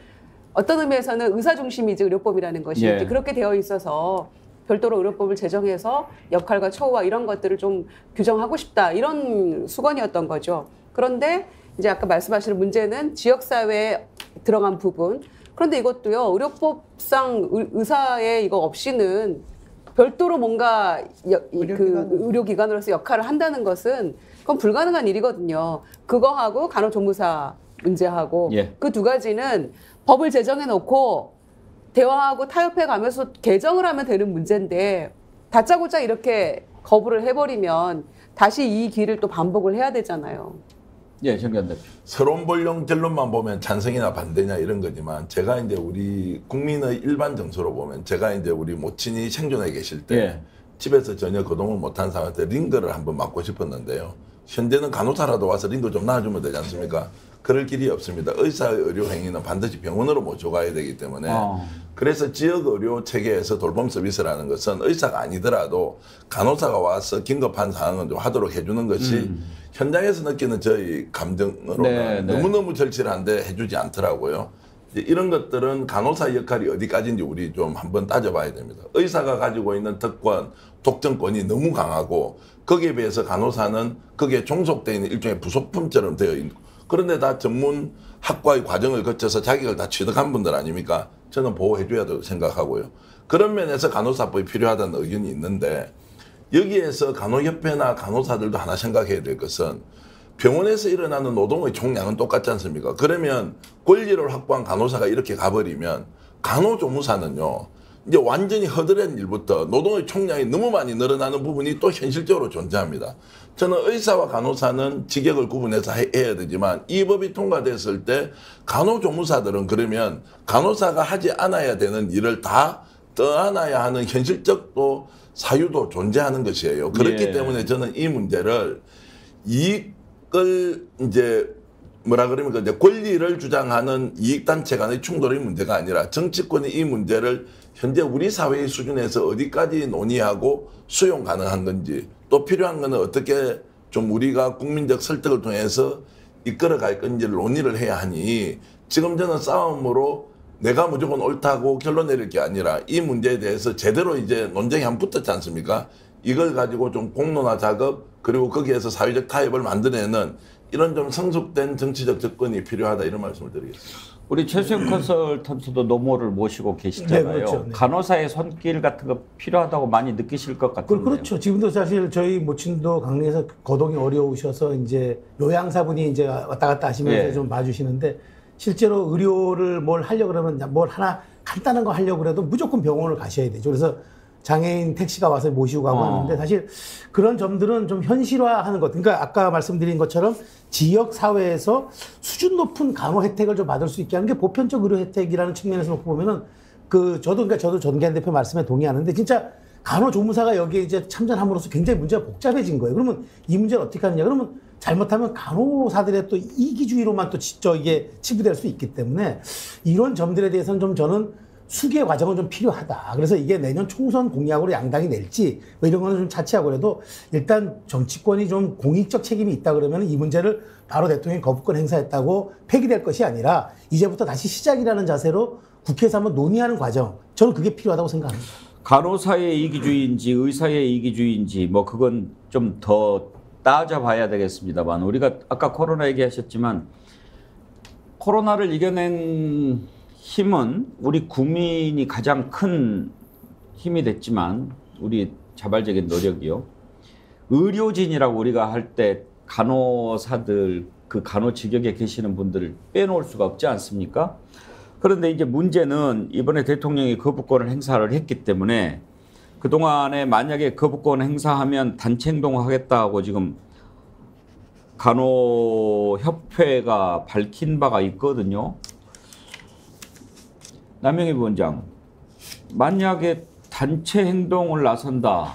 어떤 의미에서는 의사 중심이지 의료법이라는 것이 예. 그렇게 되어 있어서 별도로 의료법을 제정해서 역할과 처우와 이런 것들을 좀 규정하고 싶다 이런 수건이었던 거죠. 그런데 이제 아까 말씀하시는 문제는 지역사회에 들어간 부분. 그런데 이것도요, 의료법상 의사의 이거 없이는 별도로 뭔가 의료기관으로서 역할을 한다는 것은 그건 불가능한 일이거든요. 그거하고 간호조무사 문제하고 예. 그 두 가지는 법을 제정해 놓고 대화하고 타협해 가면서 개정을 하면 되는 문제인데 다짜고짜 이렇게 거부를 해버리면 다시 이 길을 또 반복을 해야 되잖아요. 예, 정기환 대표. 서론 본령 결론만 보면 찬성이나 반대냐 이런 거지만 제가 이제 우리 국민의 일반 정서로 보면 제가 이제 우리 모친이 생존해 계실 때 예. 집에서 전혀 거동을 못한 사람한테 링거를 한번 맞고 싶었는데요. 현재는 간호사라도 와서 링거 좀 놔주면 되지 않습니까? 그럴 길이 없습니다. 의사의 의료 행위는 반드시 병원으로 모셔가야 되기 때문에 그래서 지역 의료 체계에서 돌봄 서비스라는 것은 의사가 아니더라도 간호사가 와서 긴급한 상황은 좀 하도록 해주는 것이 현장에서 느끼는 저희 감정으로는 너무너무 절실한데 해주지 않더라고요. 이런 것들은 간호사 역할이 어디까지인지 우리 좀 한번 따져봐야 됩니다. 의사가 가지고 있는 특권, 독점권이 너무 강하고 거기에 비해서 간호사는 거기에 종속되어 있는 일종의 부속품처럼 되어 있는 그런데 다 전문 학과의 과정을 거쳐서 자격을 다 취득한 분들 아닙니까? 저는 보호해줘야 된다고 생각하고요. 그런 면에서 간호사법이 필요하다는 의견이 있는데 여기에서 간호협회나 간호사들도 하나 생각해야 될 것은 병원에서 일어나는 노동의 총량은 똑같지 않습니까? 그러면 권리를 확보한 간호사가 이렇게 가버리면 간호조무사는요. 이제 완전히 허드렛 일부터 노동의 총량이 너무 많이 늘어나는 부분이 또 현실적으로 존재합니다. 저는 의사와 간호사는 직역을 구분해서 해야 되지만 이 법이 통과됐을 때 간호조무사들은 그러면 간호사가 하지 않아야 되는 일을 다 떠안아야 하는 현실적 또 사유도 존재하는 것이에요. 그렇기 때문에 저는 이 문제를 이익을 이제 뭐라 그러면 이제 권리를 주장하는 이익단체 간의 충돌의 문제가 아니라 정치권이 이 문제를 현재 우리 사회의 수준에서 어디까지 논의하고 수용 가능한 건지 또 필요한 거는 어떻게 좀 우리가 국민적 설득을 통해서 이끌어갈 건지를 논의를 해야 하니 지금 저는 싸움으로 내가 무조건 옳다고 결론 내릴 게 아니라 이 문제에 대해서 제대로 이제 논쟁이 한번 붙었지 않습니까? 이걸 가지고 좀 공론화 작업 그리고 거기에서 사회적 타협을 만들어내는 이런 좀 성숙된 정치적 접근이 필요하다 이런 말씀을 드리겠습니다. 우리 최수영 컨설턴트도 노모를 모시고 계시잖아요. 네, 그렇죠. 네. 간호사의 손길 같은 거 필요하다고 많이 느끼실 것 같은데요. 그렇죠. 지금도 사실 저희 모친도 강릉에서 거동이 어려우셔서 이제 요양사분이 이제 왔다 갔다 하시면서 좀 봐주시는데 실제로 의료를 뭘 하려고 그러면 뭘 하나 간단한 거 하려고 그래도 무조건 병원을 가셔야 되죠. 그래서 장애인 택시가 와서 모시고 가고 하는데 사실 그런 점들은 좀 현실화하는 것. 그러니까 아까 말씀드린 것처럼 지역 사회에서 수준 높은 간호 혜택을 좀 받을 수 있게 하는 게 보편적 의료 혜택이라는 측면에서 놓고 보면은 저도 전기한 대표 말씀에 동의하는데 진짜 간호조무사가 여기에 이제 참전함으로써 굉장히 문제가 복잡해진 거예요. 그러면 이 문제를 어떻게 하느냐? 그러면 잘못하면 간호사들의 또 이기주의로만 또 이게 치부될 수 있기 때문에 이런 점들에 대해서는 좀 저는 수계 과정은 좀 필요하다. 그래서 이게 내년 총선 공약으로 양당이 낼지 뭐 이런 거는 좀 차치하고 그래도 일단 정치권이 좀 공익적 책임이 있다 그러면 이 문제를 바로 대통령이 거부권 행사했다고 폐기될 것이 아니라 이제부터 다시 시작이라는 자세로 국회에서 한번 논의하는 과정. 저는 그게 필요하다고 생각합니다. 간호사의 이기주의인지 의사의 이기주의인지 뭐 그건 좀 더 따져봐야 되겠습니다만 우리가 아까 코로나 얘기하셨지만 코로나를 이겨낸 힘은 우리 국민이 가장 큰 힘이 됐지만 우리 자발적인 노력이요. 의료진이라고 우리가 할 때 간호사들 그 간호 직역에 계시는 분들을 빼놓을 수가 없지 않습니까? 그런데 이제 문제는 이번에 대통령이 거부권을 행사를 했기 때문에 그동안에 만약에 거부권 행사하면 단체 행동하겠다고 지금 간호협회가 밝힌 바가 있거든요. 남영희 부원장, 만약에 단체 행동을 나선다.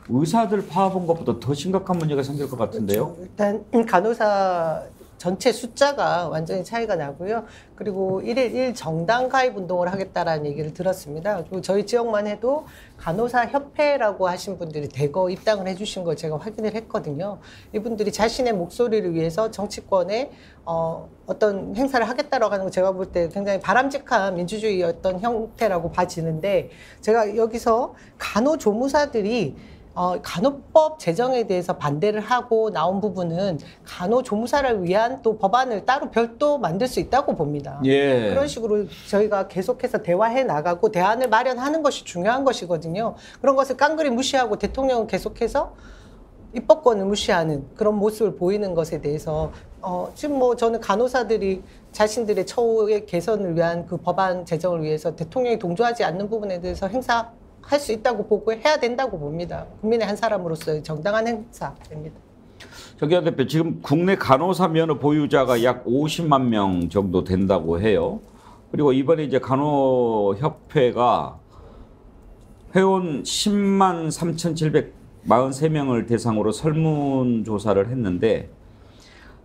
의사들 파업한 것보다 더 심각한 문제가 생길 것 같은데요. 그렇죠. 일단 간호사 전체 숫자가 완전히 차이가 나고요. 그리고 1일 1정당 가입 운동을 하겠다라는 얘기를 들었습니다. 그리고 저희 지역만 해도 간호사 협회라고 하신 분들이 대거 입당을 해주신 걸 제가 확인을 했거든요. 이분들이 자신의 목소리를 위해서 정치권에 어떤 행사를 하겠다라고 하는 거 제가 볼 때 굉장히 바람직한 민주주의 어떤 형태라고 봐지는데, 제가 여기서 간호조무사들이 간호법 제정에 대해서 반대를 하고 나온 부분은 간호조무사를 위한 또 법안을 따로 별도 만들 수 있다고 봅니다. 예. 그런 식으로 저희가 계속해서 대화해 나가고 대안을 마련하는 것이 중요한 것이거든요. 그런 것을 깡그리 무시하고 대통령은 계속해서 입법권을 무시하는 그런 모습을 보이는 것에 대해서 지금 뭐 저는 간호사들이 자신들의 처우의 개선을 위한 그 법안 제정을 위해서 대통령이 동조하지 않는 부분에 대해서 할 수 있다고 보고 해야 된다고 봅니다. 국민의 한 사람으로서의 정당한 행사입니다. 저기요 대표, 지금 국내 간호사 면허 보유자가 약 50만 명 정도 된다고 해요. 그리고 이번에 이제 간호협회가 회원 10만 3,743명을 대상으로 설문조사를 했는데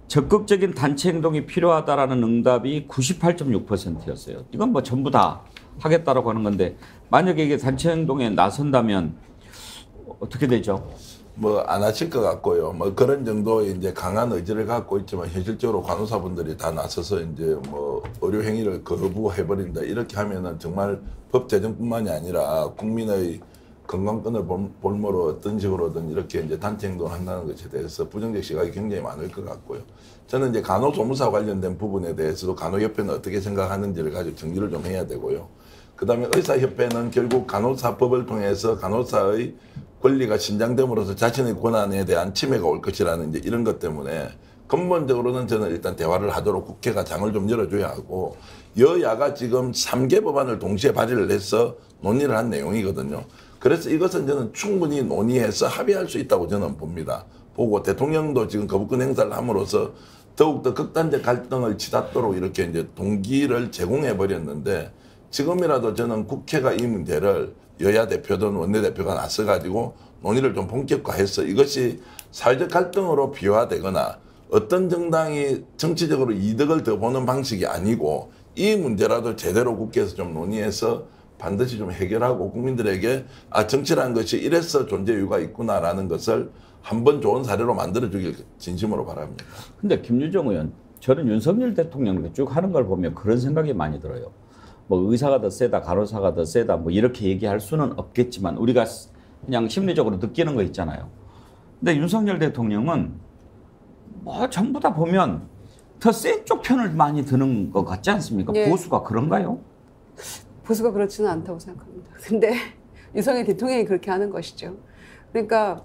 적극적인 단체 행동이 필요하다라는 응답이 98.6%였어요. 이건 뭐 전부 다 하겠다라고 하는 건데, 만약에 이게 단체 행동에 나선다면 어떻게 되죠? 뭐 안 하실 것 같고요. 뭐 그런 정도의 이제 강한 의지를 갖고 있지만 현실적으로 간호사분들이 다 나서서 이제 뭐 의료 행위를 거부해버린다 이렇게 하면은 정말 법 제정뿐만이 아니라 국민의 건강권을 볼모로 어떤 식으로든 이렇게 이제 단체 행동을 한다는 것에 대해서 부정적 시각이 굉장히 많을 것 같고요. 저는 이제 간호조무사 관련된 부분에 대해서도 간호협회는 어떻게 생각하는지를 가지고 정리를 좀 해야 되고요. 그 다음에 의사협회는 결국 간호사법을 통해서 간호사의 권리가 신장됨으로써 자신의 권한에 대한 침해가 올 것이라는 이제 이런 것 때문에 근본적으로는 저는 일단 대화를 하도록 국회가 장을 좀 열어줘야 하고, 여야가 지금 3개 법안을 동시에 발의를 해서 논의를 한 내용이거든요. 그래서 이것은 저는 충분히 논의해서 합의할 수 있다고 저는 봅니다. 보고 대통령도 지금 거부권 행사를 함으로써 더욱더 극단적 갈등을 치닫도록 이렇게 이제 동기를 제공해 버렸는데, 지금이라도 저는 국회가 이 문제를 여야 대표든 원내대표가 나서가지고 논의를 좀 본격화해서 이것이 사회적 갈등으로 비화되거나 어떤 정당이 정치적으로 이득을 더 보는 방식이 아니고 이 문제라도 제대로 국회에서 좀 논의해서 반드시 좀 해결하고 국민들에게 정치라는 것이 이래서 존재 이유가 있구나라는 것을 한번 좋은 사례로 만들어주길 진심으로 바랍니다. 근데 김유정 의원, 저는 윤석열 대통령 쭉 하는 걸 보면 그런 생각이 많이 들어요. 뭐 의사가 더 세다, 간호사가 더 세다, 뭐 이렇게 얘기할 수는 없겠지만 우리가 그냥 심리적으로 느끼는 거 있잖아요. 근데 윤석열 대통령은 뭐 전부 다 보면 더 센 쪽 편을 많이 드는 것 같지 않습니까? 예. 보수가 그런가요? 보수가 그렇지는 않다고 생각합니다. 근데 윤석열 대통령이 그렇게 하는 것이죠. 그러니까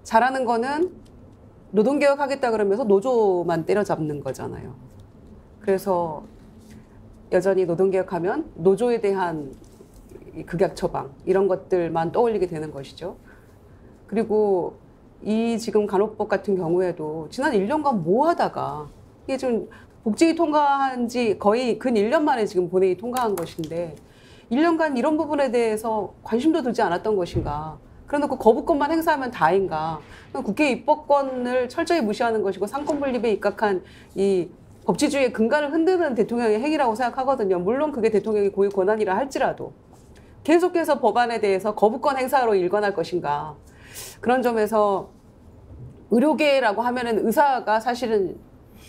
잘하는 거는 노동개혁하겠다 그러면서 노조만 때려잡는 거잖아요. 그래서 여전히 노동개혁하면 노조에 대한 극약 처방 이런 것들만 떠올리게 되는 것이죠. 그리고 이 지금 간호법 같은 경우에도 지난 1년간 뭐 하다가 이게 지금 복직이 통과한 지 거의 근 1년 만에 지금 본회의 통과한 것인데 1년간 이런 부분에 대해서 관심도 들지 않았던 것인가. 그래놓고 거부권만 행사하면 다인가. 국회 입법권을 철저히 무시하는 것이고 상권 분립에 입각한 이 법치주의의 근간을 흔드는 대통령의 행위라고 생각하거든요. 물론 그게 대통령의 고유 권한이라 할지라도 계속해서 법안에 대해서 거부권 행사로 일관할 것인가. 그런 점에서 의료계라고 하면은 의사가 사실은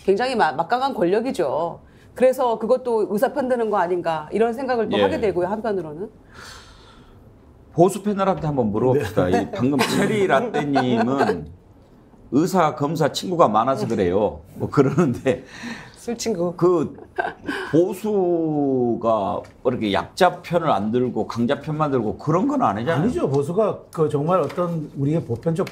굉장히 막강한 권력이죠. 그래서 그것도 의사 편드는 거 아닌가 이런 생각을 또 하게 되고요. 한편으로는. 보수 패널한테 한번 물어봅시다. 네. 이 방금 체리 라떼님은 의사, 검사 친구가 많아서 그래요. 뭐 그러는데 술친구. 그 보수가 이렇게 약자 편을 안 들고 강자 편만 들고 그런 건 아니잖아요. 아니죠. 보수가 그 정말 어떤 우리의 보편적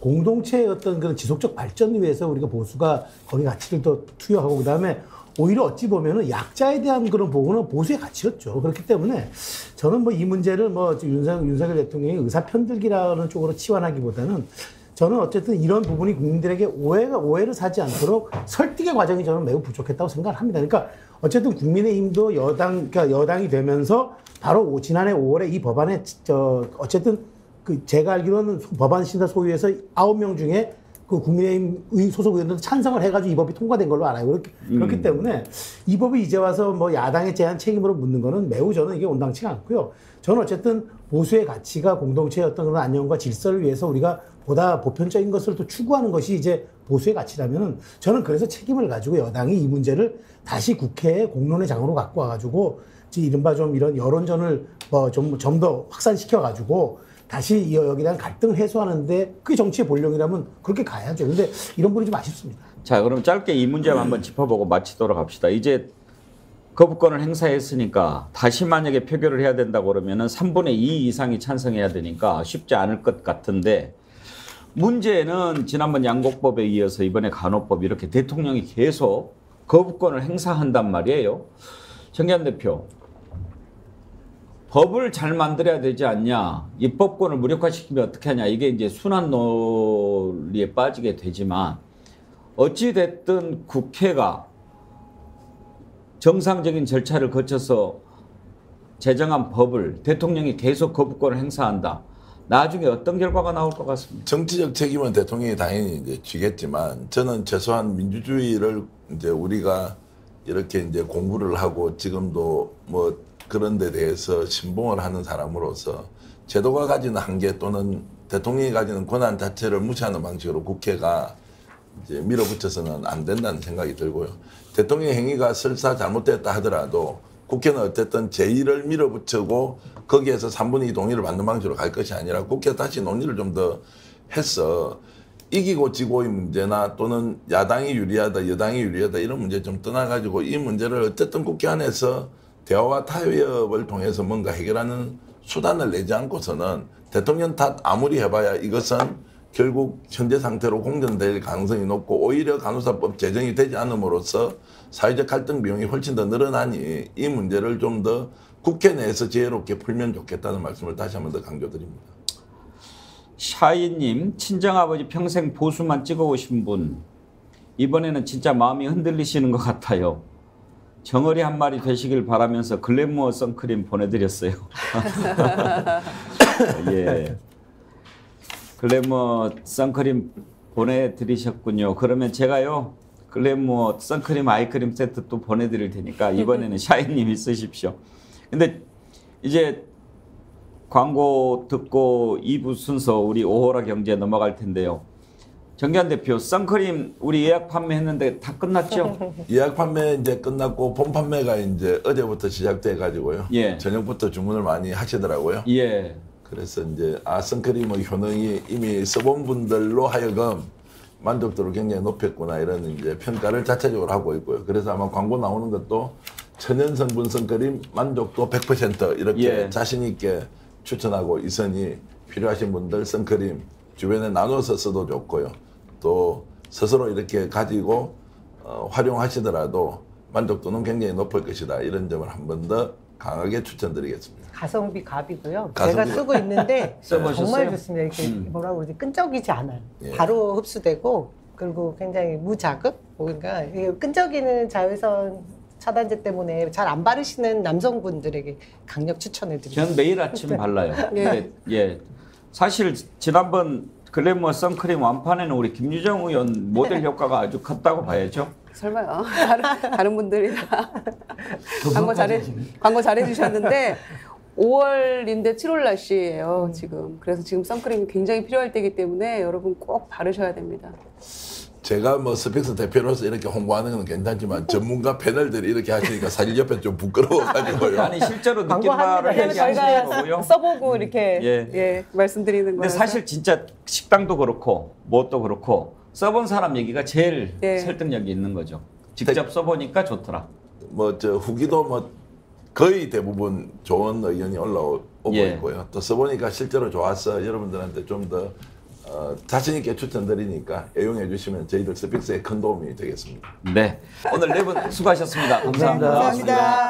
공동체의 어떤 그런 지속적 발전을 위해서 우리가 보수가 거기 가치를 더 투여하고 그다음에 오히려 어찌 보면은 약자에 대한 그런 보호는 보수의 가치였죠. 그렇기 때문에 저는 뭐 이 문제를 뭐 윤석열 대통령이 의사 편들기라는 쪽으로 치환하기보다는 저는 어쨌든 이런 부분이 국민들에게 오해를 사지 않도록 설득의 과정이 저는 매우 부족했다고 생각을 합니다. 그러니까 어쨌든 국민의힘도 그러니까 여당이 되면서 바로 지난해 5월에 이 법안에 어쨌든 그 제가 알기로는 법안 심사 소위에서 9명 중에 그 국민의힘 소속 의원들도 찬성을 해가지고 이 법이 통과된 걸로 알아요. 그렇기 때문에 이 법이 이제 와서 뭐 야당에 대한 책임으로 묻는 거는 매우 저는 이게 온당치가 않고요. 저는 어쨌든 보수의 가치가 공동체의 어떤 그런 안녕과 질서를 위해서 우리가 보다 보편적인 것을 또 추구하는 것이 이제 보수의 가치라면은 저는 그래서 책임을 가지고 여당이 이 문제를 다시 국회에 공론의 장으로 갖고 와가지고 이른바 좀 이런 여론전을 뭐 좀 더 확산시켜가지고 다시 여기에 대한 갈등을 해소하는데 그게 정치의 본령이라면 그렇게 가야죠. 근데 이런 부분이 좀 아쉽습니다. 자, 그럼 짧게 이 문제만 한번 짚어보고 마치도록 합시다. 이제 거부권을 행사했으니까 다시 만약에 표결을 해야 된다고 그러면은 3분의 2 이상이 찬성해야 되니까 쉽지 않을 것 같은데 문제는 지난번 양곡법에 이어서 이번에 간호법 이렇게 대통령이 계속 거부권을 행사한단 말이에요. 정기환 대표. 법을 잘 만들어야 되지 않냐. 입법권을 무력화시키면 어떻게 하냐. 이게 이제 순환 논리에 빠지게 되지만 어찌됐든 국회가 정상적인 절차를 거쳐서 제정한 법을 대통령이 계속 거부권을 행사한다. 나중에 어떤 결과가 나올 것 같습니다. 정치적 책임은 대통령이 당연히 이제 지겠지만 저는 최소한 민주주의를 이제 우리가 이렇게 이제 공부를 하고 지금도 뭐 그런 데 대해서 신봉을 하는 사람으로서 제도가 가지는 한계 또는 대통령이 가지는 권한 자체를 무시하는 방식으로 국회가 이제 밀어붙여서는 안 된다는 생각이 들고요. 대통령의 행위가 설사 잘못됐다 하더라도 국회는 어쨌든 제1을 밀어붙이고 거기에서 3분의 2 동의를 받는 방식으로 갈 것이 아니라 국회가 다시 논의를 좀 더 해서 이기고 지고의 문제나 또는 야당이 유리하다 여당이 유리하다 이런 문제 좀 떠나가지고 이 문제를 어쨌든 국회 안에서 대화와 타협을 통해서 뭔가 해결하는 수단을 내지 않고서는 대통령 탓 아무리 해봐야 이것은 결국 현재 상태로 공전될 가능성이 높고 오히려 간호사법 제정이 되지 않음으로써 사회적 갈등 비용이 훨씬 더 늘어나니 이 문제를 좀 더 국회 내에서 지혜롭게 풀면 좋겠다는 말씀을 다시 한 번 더 강조드립니다. 샤이님, 친정아버지 평생 보수만 찍어오신 분 이번에는 진짜 마음이 흔들리시는 것 같아요. 정어리 한 마리 되시길 바라면서 글래무어 선크림 보내드렸어요. 예, 글래무어 선크림 보내드리셨군요. 그러면 제가요 글래무어 선크림 아이크림 세트 또 보내드릴 테니까 이번에는 샤이님이 쓰십시오. 근데 이제 광고 듣고 2부 순서 우리 오호라 경제 넘어갈 텐데요. 정기환 대표, 선크림 우리 예약 판매했는데 다 끝났죠? 예약 판매 이제 끝났고 본 판매가 이제 어제부터 시작돼 가지고요. 예. 저녁부터 주문을 많이 하시더라고요. 예. 그래서 이제 선크림의 효능이 이미 써본 분들로 하여금 만족도를 굉장히 높였구나 이런 이제 평가를 자체적으로 하고 있고요. 그래서 아마 광고 나오는 것도 천연 성분 선크림 만족도 100% 이렇게 예. 자신 있게 추천하고 있으니 필요하신 분들 선크림 주변에 나눠서 써도 좋고요. 또 스스로 이렇게 가지고 활용하시더라도 만족도는 굉장히 높을 것이다. 이런 점을 한 번 더 강하게 추천드리겠습니다. 가성비 갑이고요. 가성비. 제가 쓰고 있는데 써보셨어요? 정말 좋습니다. 이렇게 뭐라고 그러지? 끈적이지 않아요. 예. 바로 흡수되고 그리고 굉장히 무자극? 그러니까 이게 끈적이는 자외선 차단제 때문에 잘 안 바르시는 남성분들에게 강력 추천해드립니다. 전 매일 아침 발라요. 예. 근데 예. 사실 지난번 글래무어 선크림 완판에는 우리 김유정 의원 모델 효과가 아주 컸다고 봐야죠. 설마요. 다른 분들이 다 광고 잘해주셨는데 5월인데 7월 날씨예요 지금. 그래서 지금 선크림이 굉장히 필요할 때이기 때문에 여러분 꼭 바르셔야 됩니다. 제가 뭐 스픽스 대표로서 이렇게 홍보하는 건 괜찮지만 전문가 패널들이 이렇게 하시니까 사실 옆에 좀 부끄러워가지고요. 아니 실제로 느낀 광고합니다. 바를 왜냐면 얘기하시는 거고요. 저희가 써보고 이렇게 예. 말씀드리는 거예요. 근데 사실 진짜 식당도 그렇고 뭣도 그렇고 써본 사람 얘기가 제일 예. 설득력이 있는 거죠. 직접 써보니까 좋더라. 뭐 저 후기도 뭐 거의 대부분 좋은 의견이 올라오고 예. 있고요. 또 써보니까 실제로 좋아서 여러분들한테 좀 더 자신 있게 추천드리니까 애용해 주시면 저희들 스픽스에 큰 도움이 되겠습니다. 네. 오늘 네 분 수고하셨습니다. 감사합니다. 감사합니다.